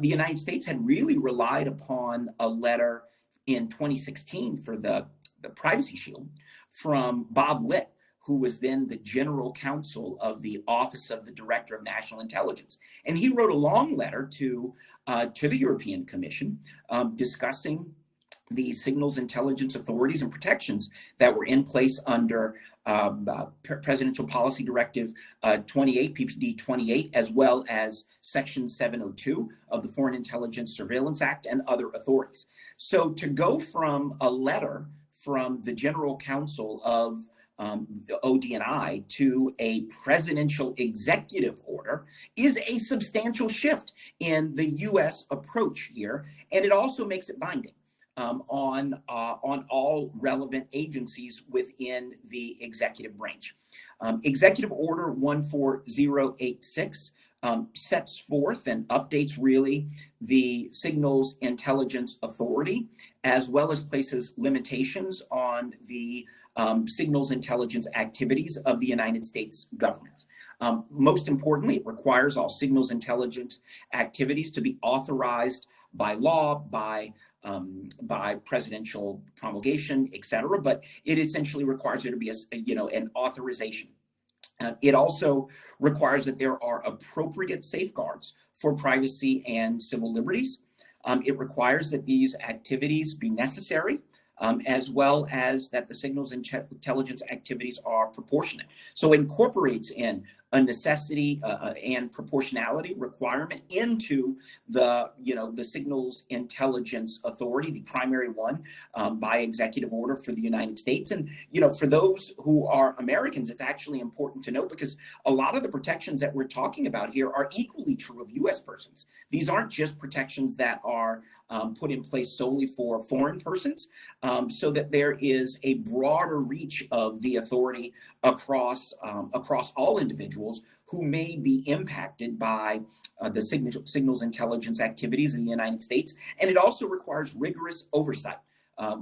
the United States had really relied upon a letter in 2016 for the Privacy Shield from Bob Litt, who was then the general counsel of the Office of the Director of National Intelligence. And he wrote a long letter to the European Commission discussing the signals intelligence authorities and protections that were in place under Presidential Policy Directive 28, PPD 28, as well as Section 702 of the Foreign Intelligence Surveillance Act and other authorities. So to go from a letter from the General Counsel of the ODNI to a presidential executive order is a substantial shift in the U.S. approach here, and it also makes it binding on all relevant agencies within the executive branch. Executive Order 14086 sets forth and updates really the Signals Intelligence Authority, as well as places limitations on the signals intelligence activities of the United States government. Most importantly, it requires all signals intelligence activities to be authorized by law, by presidential promulgation, et cetera, but it essentially requires there to be an authorization. It also requires that there are appropriate safeguards for privacy and civil liberties. It requires that these activities be necessary, as well as that the signals intelligence activities are proportionate. So it incorporates in a necessity and proportionality requirement into the Signals Intelligence Authority, the primary one by executive order for the United States. And, for those who are Americans, it's actually important to note because a lot of the protections that we're talking about here are equally true of U.S. persons. These aren't just protections that are put in place solely for foreign persons, so that there is a broader reach of the authority across all individuals who may be impacted by the signals intelligence activities in the United States. And it also requires rigorous oversight.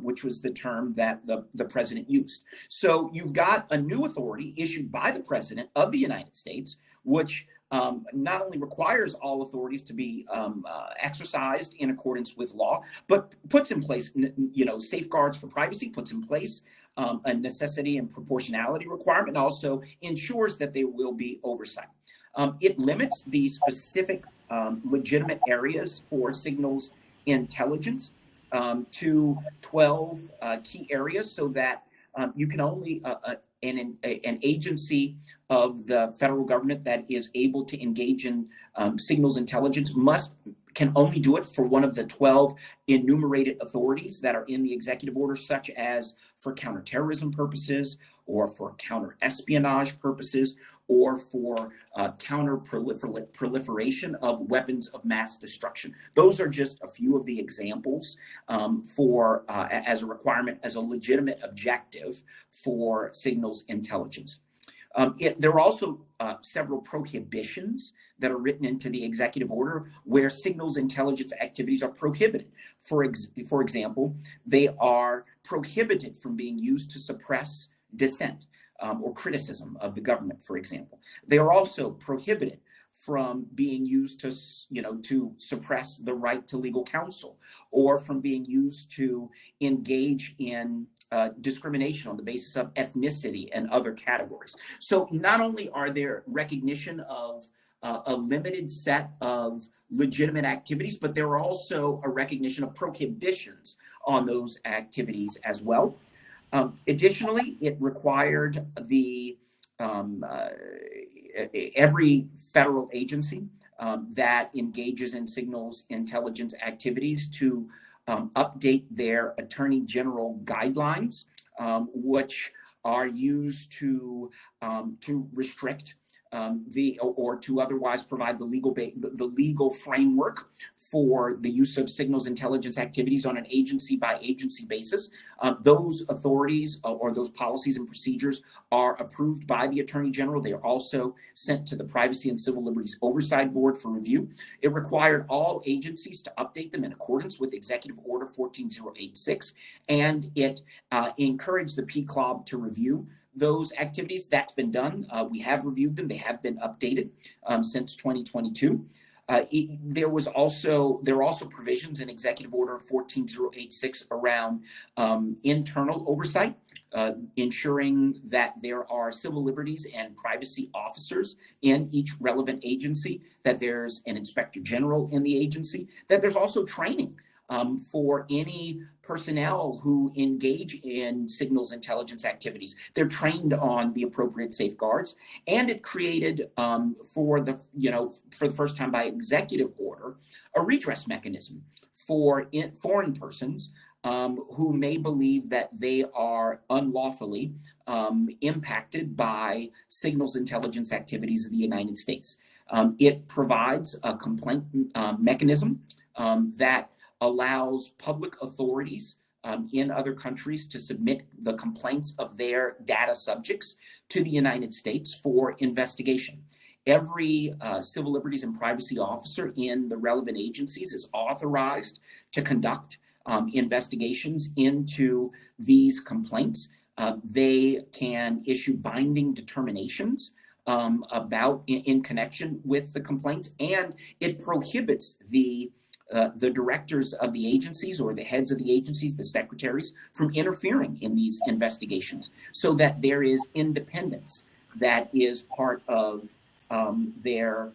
which was the term that the president used. So you've got a new authority issued by the president of the United States, which not only requires all authorities to be exercised in accordance with law, but puts in place, safeguards for privacy, puts in place a necessity and proportionality requirement, and also ensures that there will be oversight. It limits the specific legitimate areas for signals intelligence to 12 key areas, so that you can only an agency of the federal government that is able to engage in signals intelligence can only do it for one of the 12 enumerated authorities that are in the executive order, such as for counterterrorism purposes, or for counter-espionage purposes, or for counter-proliferation of weapons of mass destruction. Those are just a few of the examples as a requirement, as a legitimate objective for signals intelligence. There are also several prohibitions that are written into the executive order where signals intelligence activities are prohibited. For example, they are prohibited from being used to suppress dissent or criticism of the government, for example. They are also prohibited from being used to suppress the right to legal counsel, or from being used to engage in discrimination on the basis of ethnicity and other categories. So not only are there recognition of a limited set of legitimate activities, but there are also a recognition of prohibitions on those activities as well. Additionally, it required every federal agency that engages in signals intelligence activities to update their Attorney General guidelines, which are used to restrict or to otherwise provide the legal framework for the use of signals intelligence activities on an agency by agency basis. Those authorities or those policies and procedures are approved by the Attorney General. They are also sent to the Privacy and Civil Liberties Oversight Board for review. It required all agencies to update them in accordance with Executive Order 14086, and it encouraged the PCLOB to review those activities. That's been done. We have reviewed them. They have been updated since 2022. There are also provisions in Executive Order 14086 around internal oversight, ensuring that there are civil liberties and privacy officers in each relevant agency, that there's an inspector general in the agency, that there's also training for any personnel who engage in signals intelligence activities. They're trained on the appropriate safeguards, and it created for the first time by executive order a redress mechanism for foreign persons who may believe that they are unlawfully impacted by signals intelligence activities of the United States. It provides a complaint mechanism that allows public authorities in other countries to submit the complaints of their data subjects to the United States for investigation. Every civil liberties and privacy officer in the relevant agencies is authorized to conduct investigations into these complaints. They can issue binding determinations in connection with the complaints, and it prohibits the directors of the agencies or the heads of the agencies, the secretaries, from interfering in these investigations, so that there is independence that is part of their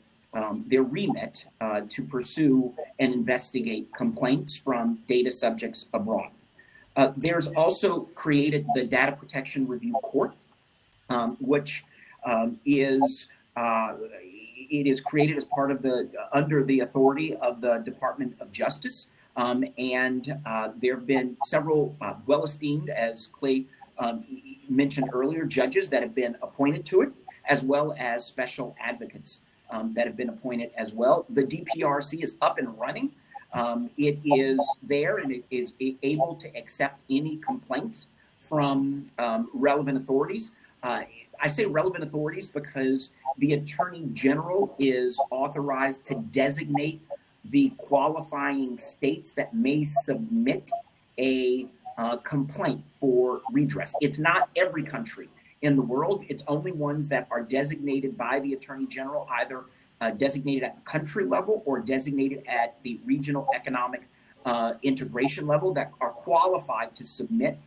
remit to pursue and investigate complaints from data subjects abroad. There's also created the Data Protection Review Court, which is created as part of under the authority of the Department of Justice, and there have been several well-esteemed, as Clay mentioned earlier, judges that have been appointed to it, as well as special advocates that have been appointed as well. The DPRC is up and running. It is there, and it is able to accept any complaints from relevant authorities. I say relevant authorities because the Attorney General is authorized to designate the qualifying states that may submit a complaint for redress. It's not every country in the world. It's only ones that are designated by the Attorney General, either designated at the country level or designated at the regional economic integration level, that are qualified to submit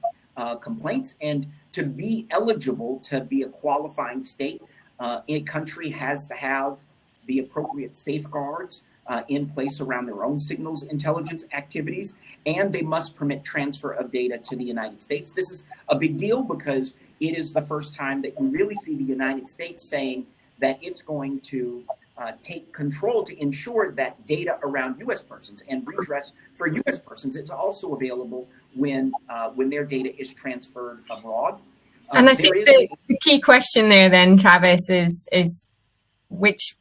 complaints. And to be eligible to be a qualifying state, a country has to have the appropriate safeguards in place around their own signals intelligence activities, and they must permit transfer of data to the United States. This is a big deal because it is the first time that you really see the United States saying that it's going to take control to ensure that data around U.S. persons and redress for U.S. persons is also available when their data is transferred abroad. And I think the key question there then, Travis, is which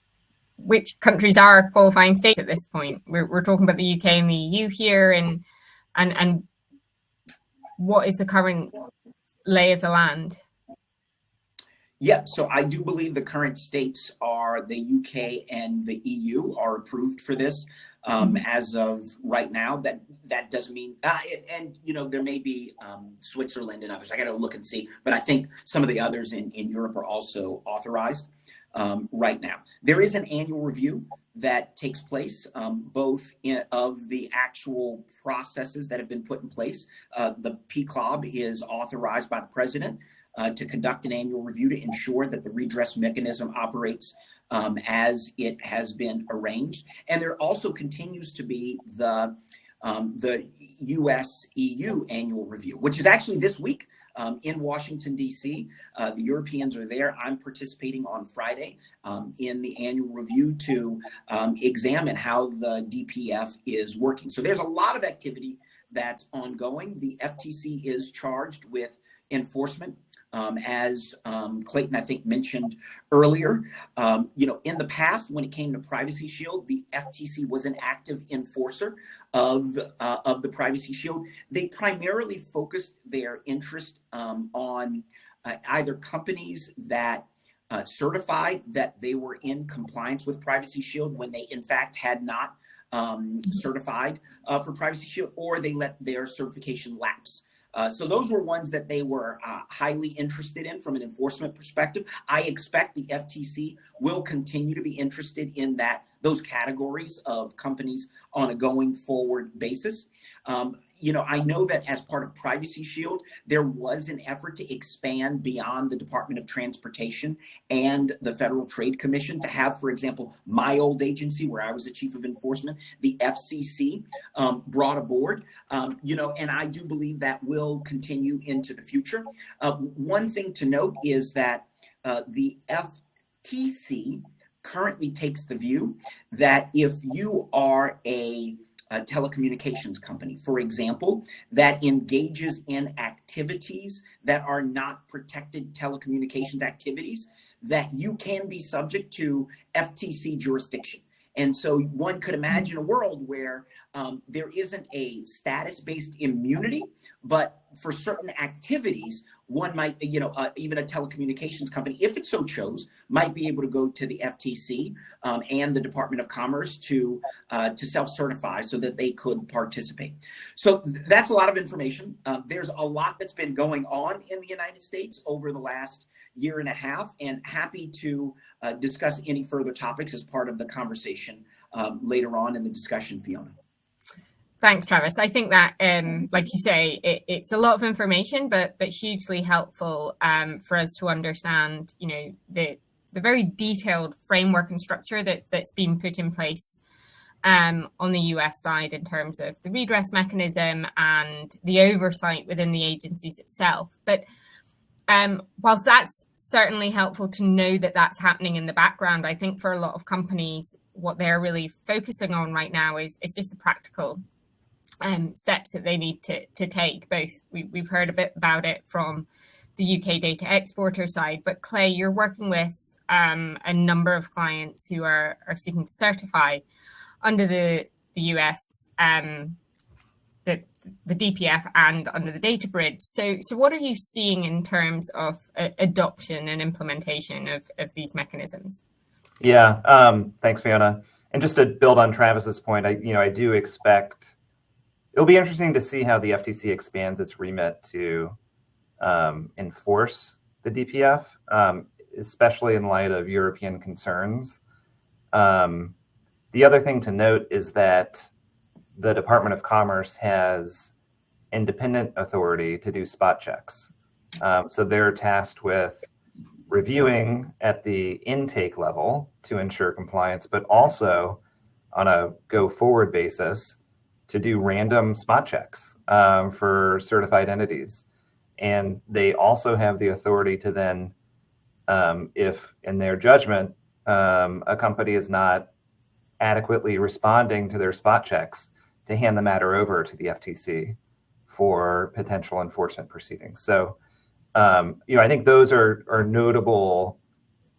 countries are qualifying states at this point? We're talking about the UK and the EU here, and what is the current lay of the land? Yeah, so I do believe the current states are the UK and the EU are approved for this as of right now. That doesn't mean, and you know, there may be Switzerland and others. I got to look and see, but I think some of the others in Europe are also authorized right now. There is an annual review that takes place, both of the actual processes that have been put in place. The PCLOB is authorized by the president to conduct an annual review to ensure that the redress mechanism operates as it has been arranged. And there also continues to be the US-EU annual review, which is actually this week in Washington, D.C. The Europeans are there. I'm participating on Friday in the annual review to examine how the DPF is working. So there's a lot of activity that's ongoing. The FTC is charged with enforcement. As Clayton, I think, mentioned earlier, you know, in the past, when it came to Privacy Shield, the FTC was an active enforcer of the Privacy Shield. They primarily focused their interest on either companies that certified that they were in compliance with Privacy Shield when they, in fact, had not certified for Privacy Shield, or they let their certification lapse. So those were ones that they were highly interested in from an enforcement perspective. I expect the FTC will continue to be interested in those categories of companies on a going forward basis. You know, I know that as part of Privacy Shield, there was an effort to expand beyond the Department of Transportation and the Federal Trade Commission to have, for example, my old agency where I was the chief of enforcement, the FCC, brought aboard. You know, and I do believe that will continue into the future. One thing to note is that the FTC currently takes the view that if you are a telecommunications company, for example, that engages in activities that are not protected telecommunications activities, that you can be subject to FTC jurisdiction. And so one could imagine a world where there isn't a status-based immunity, but for certain activities, one might, you know, even a telecommunications company, if it so chose, might be able to go to the FTC and the Department of Commerce to self-certify so that they could participate. So that's a lot of information. There's a lot that's been going on in the United States over the last year and a half, and happy to discuss any further topics as part of the conversation later on in the discussion, Fiona. Thanks, Travis. I think that, like you say, it's a lot of information, but hugely helpful for us to understand, you know, the very detailed framework and structure that's been put in place on the US side in terms of the redress mechanism and the oversight within the agencies itself. But whilst that's certainly helpful to know that that's happening in the background, I think for a lot of companies, what they're really focusing on right now is just the practical steps that they need to take. Both we've heard a bit about it from the UK data exporter side, but Clay, you're working with a number of clients who are seeking to certify under the US the DPF and under the data bridge. So what are you seeing in terms of adoption and implementation of these mechanisms? Yeah, thanks, Fiona. And just to build on Travis's point, I do expect it'll be interesting to see how the FTC expands its remit to enforce the DPF, especially in light of European concerns. The other thing to note is that the Department of Commerce has independent authority to do spot checks. So they're tasked with reviewing at the intake level to ensure compliance, but also on a go-forward basis to do random spot checks for certified entities. And they also have the authority to then, if in their judgment, a company is not adequately responding to their spot checks, to hand the matter over to the FTC for potential enforcement proceedings. So, I think those are notable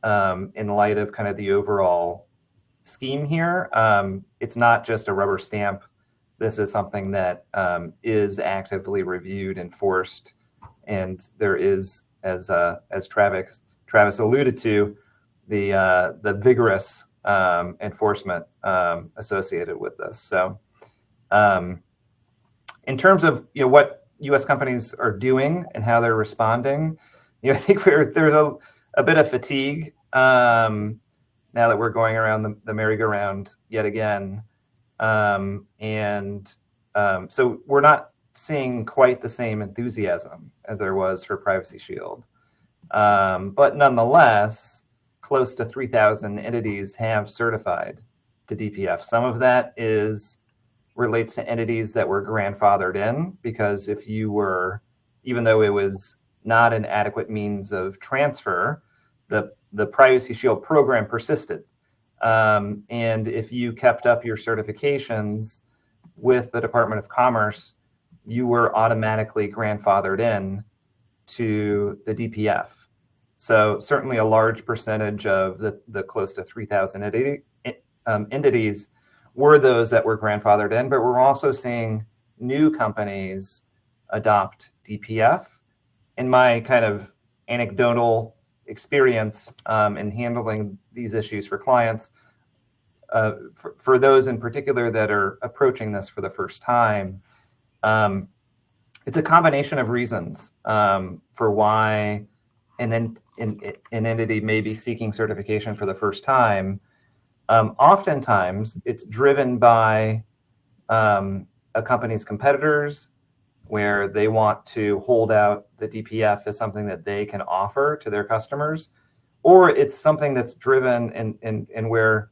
in light of kind of the overall scheme here. It's not just a rubber stamp. This is something that is actively reviewed, enforced, and there is, as Travis alluded to, the vigorous enforcement associated with this. So, in terms of what U.S. companies are doing and how they're responding, I think there's a bit of fatigue now that we're going around the merry-go-round yet again, so we're not seeing quite the same enthusiasm as there was for Privacy Shield, but nonetheless, close to 3,000 entities have certified to DPF. Some of that relates to entities that were grandfathered in, because if you were, even though it was not an adequate means of transfer, the Privacy Shield program persisted. And if you kept up your certifications with the Department of Commerce, you were automatically grandfathered in to the DPF. So certainly a large percentage of the close to 3,000 entities were those that were grandfathered in, but we're also seeing new companies adopt DPF. In my kind of anecdotal experience in handling these issues for clients, for those in particular that are approaching this for the first time, it's a combination of reasons for why an entity may be seeking certification for the first time. Oftentimes, it's driven by a company's competitors, where they want to hold out the DPF as something that they can offer to their customers, or it's something that's driven in where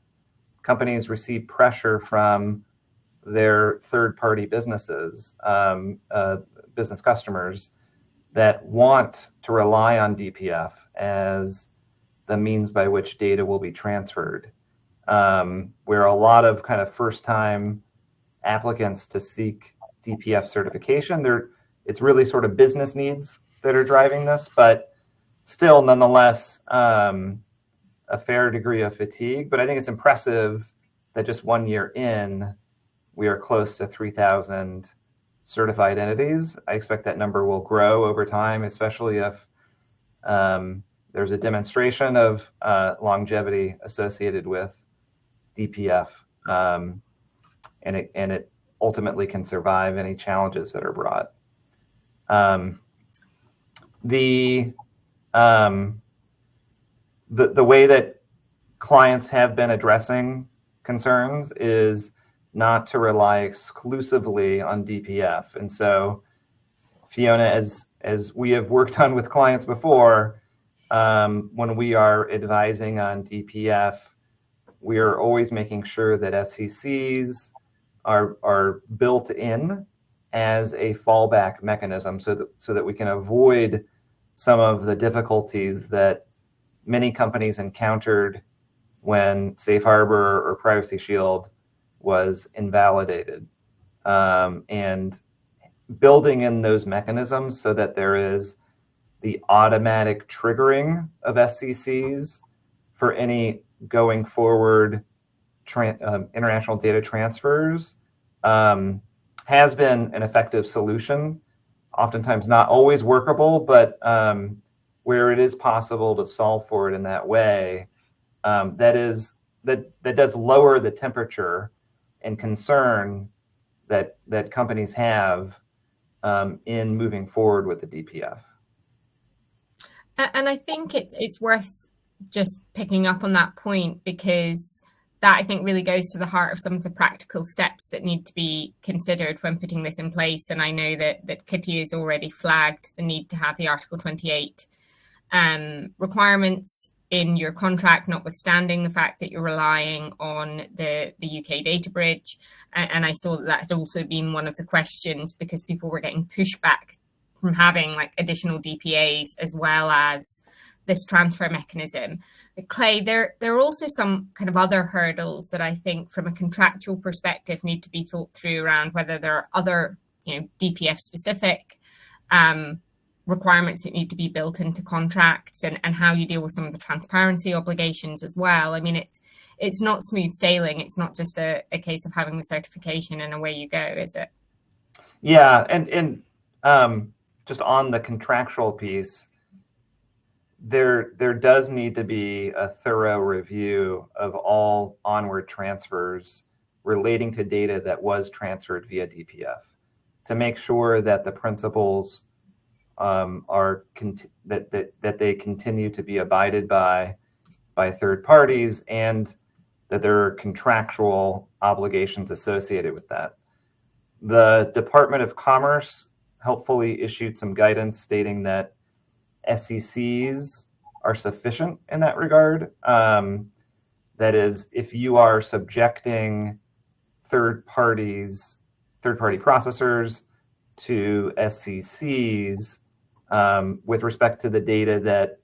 companies receive pressure from their third-party businesses, business customers that want to rely on DPF as the means by which data will be transferred. Where a lot of kind of first-time applicants to seek DPF certification, it's really sort of business needs that are driving this, but still, nonetheless, a fair degree of fatigue. But I think it's impressive that just 1 year in, we are close to 3,000 certified entities. I expect that number will grow over time, especially if there's a demonstration of longevity associated with DPF, and it ultimately can survive any challenges that are brought. The way that clients have been addressing concerns is not to rely exclusively on DPF. And so, Fiona, as we have worked on with clients before, when we are advising on DPF, we are always making sure that SCCs are built in as a fallback mechanism, so that we can avoid some of the difficulties that many companies encountered when Safe Harbor or Privacy Shield was invalidated, and building in those mechanisms so that there is the automatic triggering of SCCs for any going forward international data transfers has been an effective solution. Oftentimes not always workable, but where it is possible to solve for it in that way, that does lower the temperature and concern that companies have in moving forward with the DPF. And I think it's worth just picking up on that point, because that, I think, really goes to the heart of some of the practical steps that need to be considered when putting this in place. And I know that Kitty has already flagged the need to have the Article 28 requirements in your contract, notwithstanding the fact that you're relying on the UK data bridge. And I saw that had also been one of the questions, because people were getting pushback from having like additional DPAs as well as this transfer mechanism. But Clay, there are also some kind of other hurdles that I think from a contractual perspective need to be thought through around whether there are other, DPF specific requirements that need to be built into contracts, and how you deal with some of the transparency obligations as well. I mean, it's not smooth sailing. It's not just a case of having the certification and away you go, is it? Yeah, and just on the contractual piece, there does need to be a thorough review of all onward transfers relating to data that was transferred via DPF to make sure that the principles that they continue to be abided by third parties, and that there are contractual obligations associated with that. The Department of Commerce helpfully issued some guidance stating that SECs are sufficient in that regard. That is, if you are subjecting third-party processors to SCCs with respect to the data that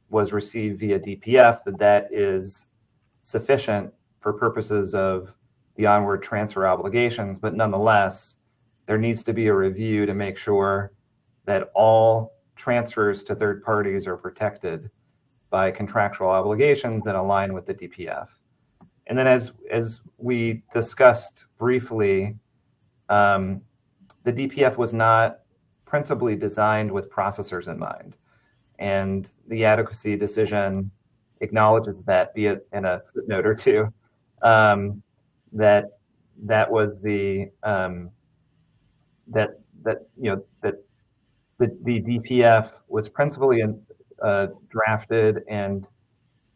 was received via DPF, that is sufficient for purposes of the onward transfer obligations. But nonetheless, there needs to be a review to make sure that all transfers to third parties are protected by contractual obligations that align with the DPF. And then as we discussed briefly, the DPF was not principally designed with processors in mind. And the adequacy decision acknowledges that, be it in a footnote or two, that was the the DPF was principally drafted and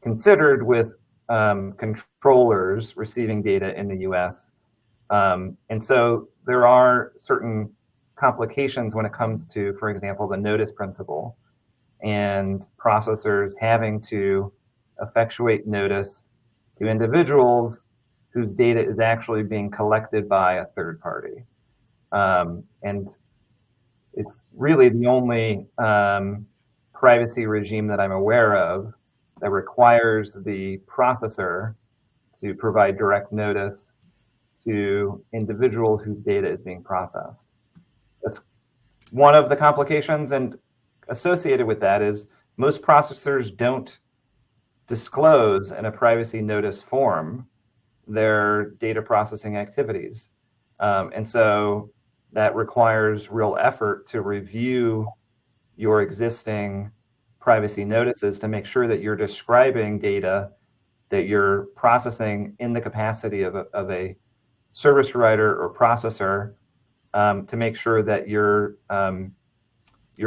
considered with controllers receiving data in the US. And so there are certain complications when it comes to, for example, the notice principle and processors having to effectuate notice to individuals whose data is actually being collected by a third party. And it's really the only privacy regime that I'm aware of that requires the processor to provide direct notice to individuals whose data is being processed. That's one of the complications, and associated with that is most processors don't disclose in a privacy notice form their data processing activities. And so that requires real effort to review your existing privacy notices to make sure that you're describing data that you're processing in the capacity of a service provider or processor, to make sure that you're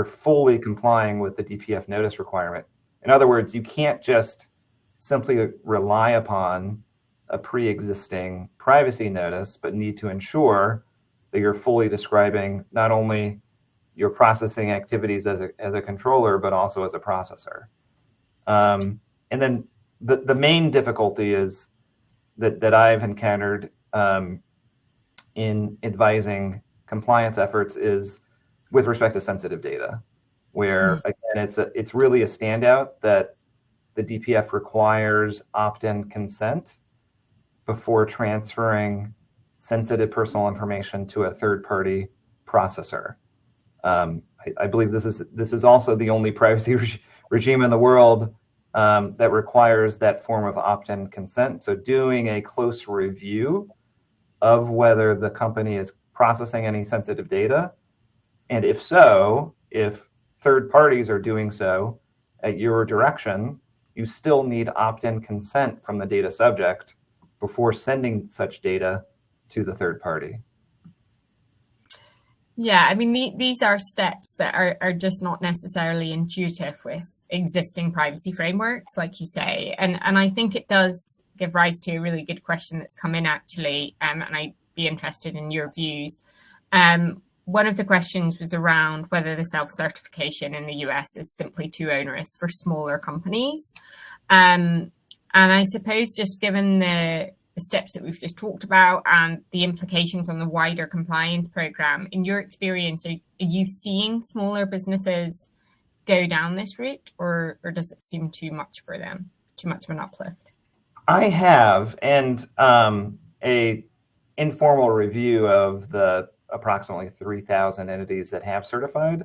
fully complying with the DPF notice requirement. In other words, you can't just simply rely upon a pre-existing privacy notice, but need to ensure that you're fully describing not only your processing activities as a controller, but also as a processor. And then the main difficulty is that I've encountered in advising compliance efforts is with respect to sensitive data, where again it's really a standout that the DPF requires opt-in consent before transferring sensitive personal information to a third-party processor. I believe this is also the only privacy regime in the world that requires that form of opt-in consent. So doing a close review of whether the company is processing any sensitive data, and if so, if third parties are doing so at your direction, you still need opt-in consent from the data subject before sending such data to the third party. Yeah, I mean, these are steps that are just not necessarily intuitive with existing privacy frameworks, like you say. And I think it does give rise to a really good question that's come in, actually, and I'd be interested in your views. One of the questions was around whether the self-certification in the US is simply too onerous for smaller companies. And I suppose just given the steps that we've just talked about and the implications on the wider compliance program, in your experience, are you seeing smaller businesses go down this route, or does it seem too much for them, too much of an uplift? I have, and a informal review of the approximately 3,000 entities that have certified.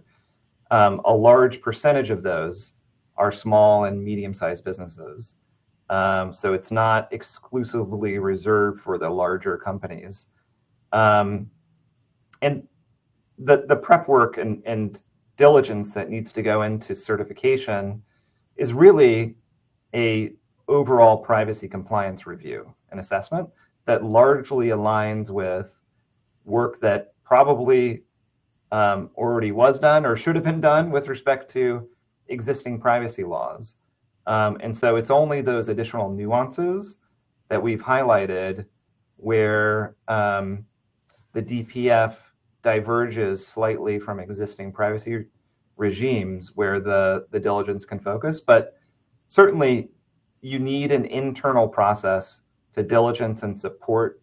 A large percentage of those are small and medium-sized businesses. So it's not exclusively reserved for the larger companies. And the prep work and diligence that needs to go into certification is really a overall privacy compliance review and assessment that largely aligns with work that probably already was done or should have been done with respect to existing privacy laws. And so it's only those additional nuances that we've highlighted where the DPF diverges slightly from existing privacy regimes where the diligence can focus. But certainly you need an internal process to diligence and support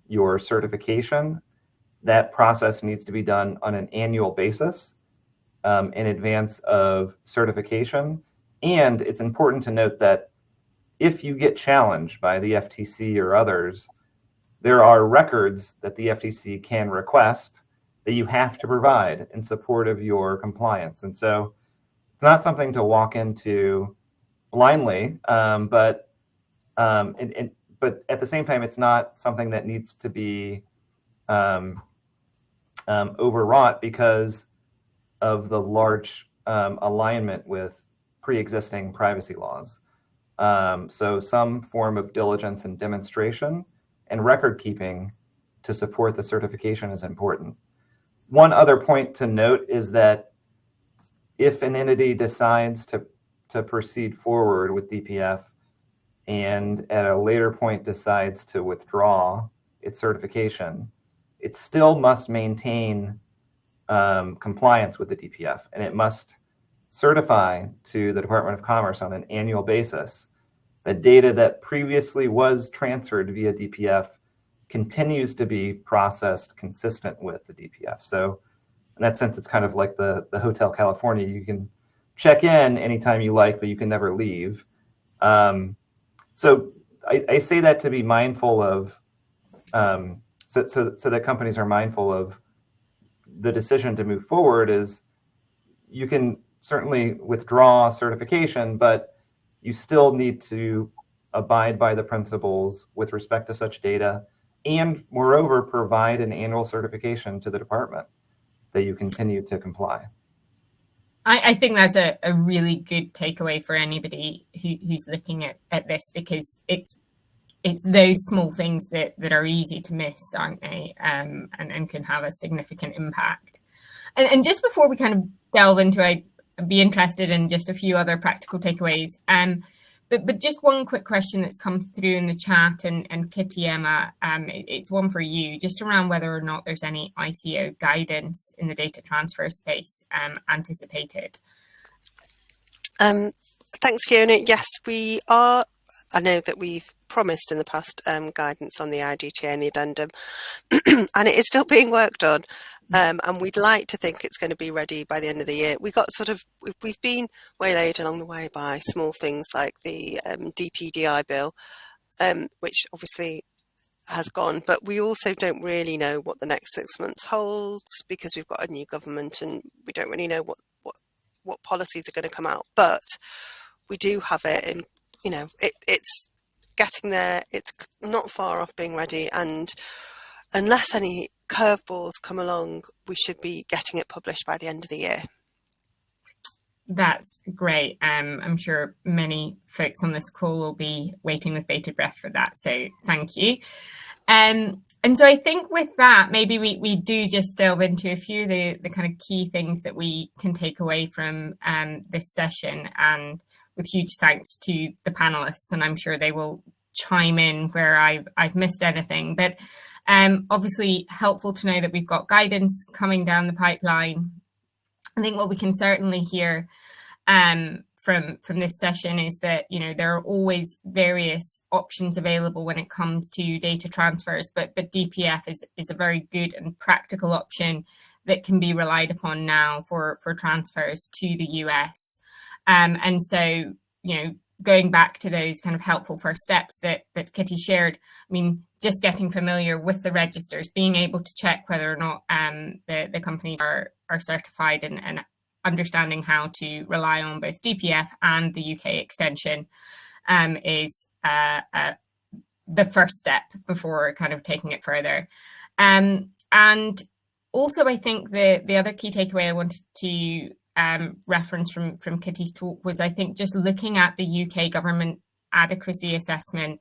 your certification. That process needs to be done on an annual basis in advance of certification. And it's important to note that if you get challenged by the FTC or others, there are records that the FTC can request that you have to provide in support of your compliance. And so it's not something to walk into blindly, but at the same time, it's not something that needs to be overwrought because of the large alignment with pre-existing privacy laws. So some form of diligence and demonstration and record keeping to support the certification is important. One other point to note is that if an entity decides to proceed forward with DPF and at a later point decides to withdraw its certification, it still must maintain compliance with the DPF, and it must certify to the Department of Commerce on an annual basis that data that previously was transferred via DPF continues to be processed consistent with the DPF. So in that sense, it's kind of like the Hotel California. You can check in anytime you like, but you can never leave. So I say that to be mindful of, so that companies are mindful of the decision to move forward is you can certainly withdraw certification, but you still need to abide by the principles with respect to such data and moreover, provide an annual certification to the department that you continue to comply. I think that's a really good takeaway for anybody who's looking at this, because it's those small things that are easy to miss, aren't they? And can have a significant impact. And just before we kind of delve into it, I'd be interested in just a few other practical takeaways. But just one quick question that's come through in the chat, and Kitty, Emma, it's one for you, just around whether or not there's any ICO guidance in the data transfer space anticipated. Thanks, Fiona. Yes, we are. I know that we've promised in the past guidance on the IDTA and the addendum, and it is still being worked on. And we'd like to think it's going to be ready by the end of the year. We've been waylaid along the way by small things like the DPDI bill, which obviously has gone, but we also don't really know what the next 6 months holds because we've got a new government and we don't really know what policies are going to come out. But we do have it, and it's getting there. It's not far off being ready, and unless any curveballs come along, we should be getting it published by the end of the year. That's great. I'm sure many folks on this call will be waiting with bated breath for that. So thank you. And so I think with that, maybe we do just delve into a few of the kind of key things that we can take away from this session, and with huge thanks to the panelists, and I'm sure they will chime in where I've missed anything. But obviously helpful to know that we've got guidance coming down the pipeline. I think what we can certainly hear from this session is that, you know, there are always various options available when it comes to data transfers, but DPF is a very good and practical option that can be relied upon now for transfers to the US. And so, you know, going back to those kind of helpful first steps that Kitty shared, I mean, just getting familiar with the registers, being able to check whether or not the companies are certified, and understanding how to rely on both DPF and the UK extension is the first step before kind of taking it further. And also, I think the other key takeaway I wanted to reference from Kitty's talk was, I think, just looking at the UK government adequacy assessment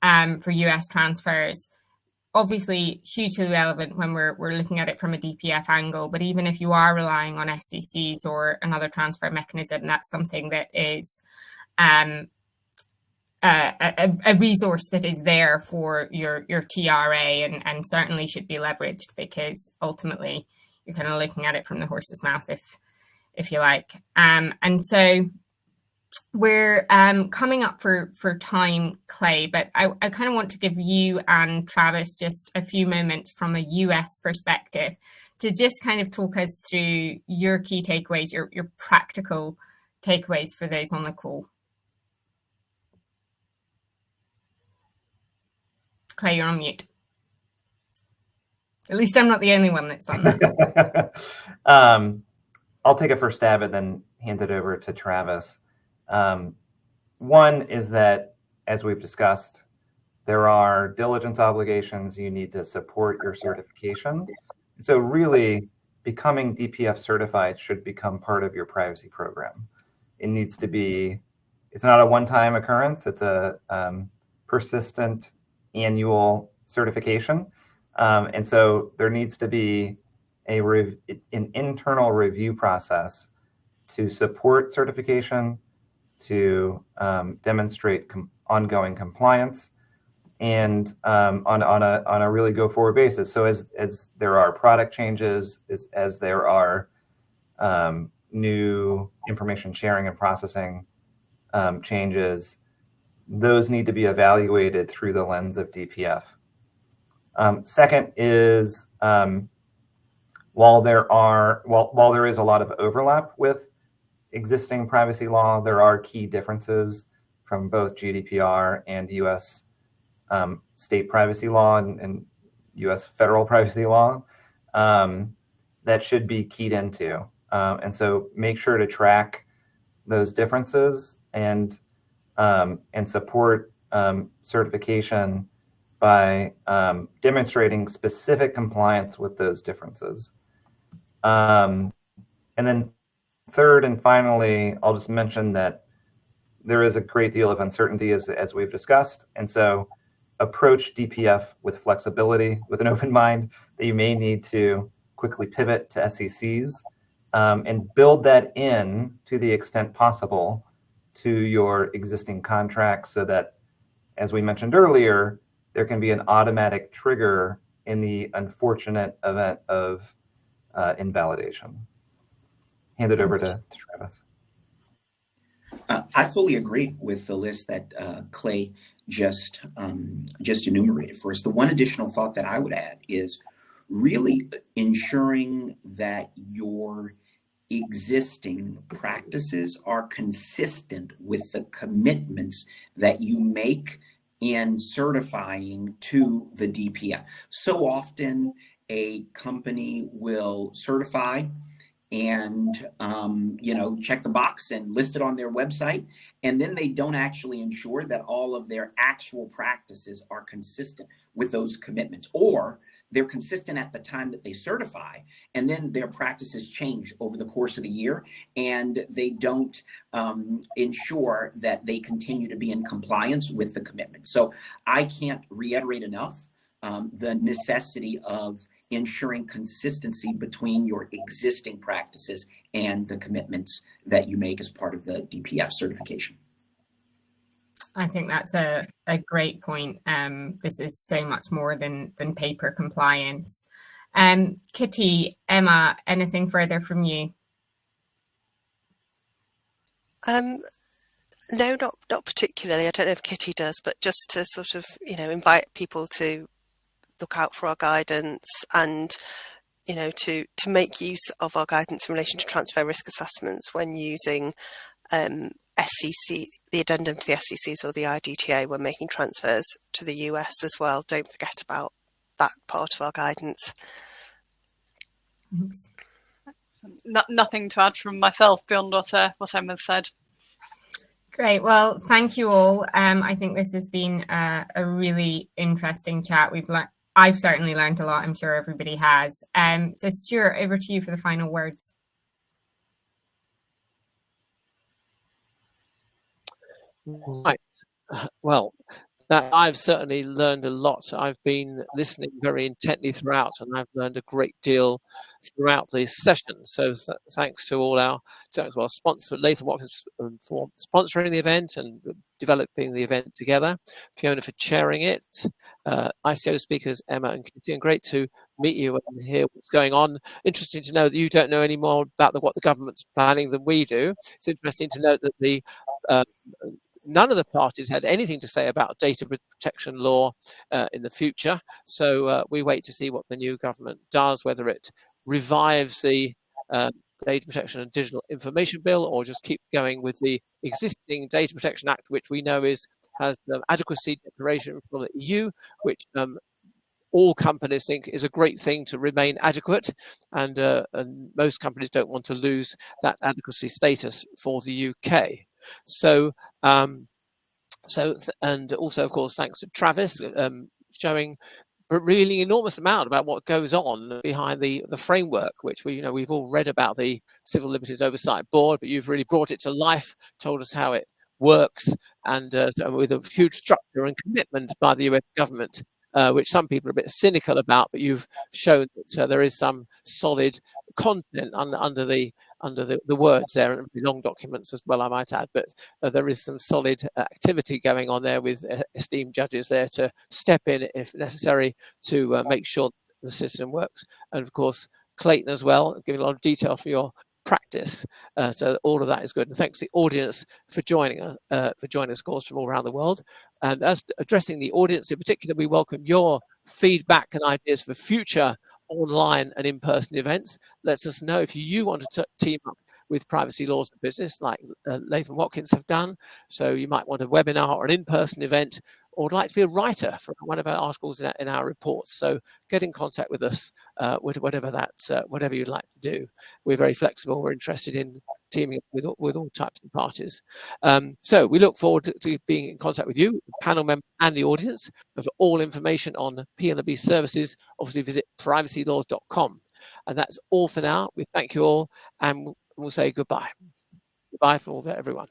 for US transfers. Obviously hugely relevant when we're looking at it from a DPF angle, but even if you are relying on SCCs or another transfer mechanism, that's something that is a resource that is there for your TRA, and certainly should be leveraged, because ultimately you're kind of looking at it from the horse's mouth, if you like. And so we're coming up for time, Clay, but I kind of want to give you and Travis just a few moments from a US perspective to just kind of talk us through your key takeaways, your practical takeaways for those on the call. Clay, you're on mute. At least I'm not the only one that's done that. I'll take a first stab and then hand it over to Travis. One is that, as we've discussed, there are diligence obligations. You need to support your certification. So really, becoming DPF certified should become part of your privacy program. It needs to be, it's not a one-time occurrence. It's a persistent annual certification. And so there needs to be an internal review process to support certification, to demonstrate ongoing compliance, and on a really go forward basis. So as there are product changes, as there are new information sharing and processing changes, those need to be evaluated through the lens of DPF. Second is, while there is a lot of overlap with existing privacy law, there are key differences from both GDPR and US state privacy law and US federal privacy law that should be keyed into. And so make sure to track those differences and support certification by demonstrating specific compliance with those differences. And then third and finally, I'll just mention that there is a great deal of uncertainty as we've discussed. And so approach DPF with flexibility, with an open mind, that you may need to quickly pivot to SCCs, and build that in to the extent possible to your existing contracts, so that, as we mentioned earlier, there can be an automatic trigger in the unfortunate event of invalidation. Hand it over to Travis. I fully agree with the list that Clay just enumerated for us. The one additional thought that I would add is really ensuring that your existing practices are consistent with the commitments that you make in certifying to the DPF. So often a company will certify and check the box and list it on their website, and then they don't actually ensure that all of their actual practices are consistent with those commitments, or they're consistent at the time that they certify, and then their practices change over the course of the year, and they don't ensure that they continue to be in compliance with the commitment. So I can't reiterate enough the necessity of ensuring consistency between your existing practices and the commitments that you make as part of the DPF certification. I think that's a great point. This is so much more than paper compliance. Kitty, Emma, anything further from you? No, not particularly. I don't know if Kitty does, but just to sort of, invite people to look out for our guidance and, to make use of our guidance in relation to transfer risk assessments when using SCC, the addendum to the SCCs or the IDTA when making transfers to the US as well. Don't forget about that part of our guidance. Thanks. Nothing to add from myself beyond what Emma said. Great. Well, thank you all. I think this has been a really interesting chat. I've certainly learned a lot. I'm sure everybody has. So Stewart, over to you for the final words. Right. Well, I've certainly learned a lot. I've been listening very intently throughout, and I've learned a great deal throughout the session. So thanks to all our sponsor, Latham, Watkins, for sponsoring the event and developing the event together. Fiona for chairing it. ICO speakers Emma and Kitty, and great to meet you and hear what's going on. Interesting to know that you don't know any more about what the government's planning than we do. It's interesting to note that the none of the parties had anything to say about data protection law in the future. So we wait to see what the new government does, whether it revives the Data Protection and Digital Information Bill or just keep going with the existing Data Protection Act, which we know has the adequacy declaration from the EU, which all companies think is a great thing to remain adequate, and most companies don't want to lose that adequacy status for the UK. So, and also, of course, thanks to Travis, showing a really enormous amount about what goes on behind the framework, which we've all read about, the Civil Liberties Oversight Board, but you've really brought it to life, told us how it works, and with a huge structure and commitment by the US government, which some people are a bit cynical about, but you've shown that there is some solid content under the words there, and long documents as well, I might add, but there is some solid activity going on there with esteemed judges there to step in if necessary to make sure the system works. And of course, Clayton as well, giving a lot of detail for your practice. So all of that is good. And thanks to the audience for joining us, of course, from all around the world. And as addressing the audience in particular, we welcome your feedback and ideas for future online and in-person events. Let us know if you want to team up with Privacy Laws and Business like Latham Watkins have done. So you might want a webinar or an in-person event, or would like to be a writer for one of our articles in our reports. So get in contact with us, whatever you'd like to do. We're very flexible. We're interested in teaming up with all types of parties. So we look forward to being in contact with you, the panel members and the audience. For all information on P&B services, obviously visit privacylaws.com. And that's all for now. We thank you all, and we'll say goodbye. Goodbye for everyone.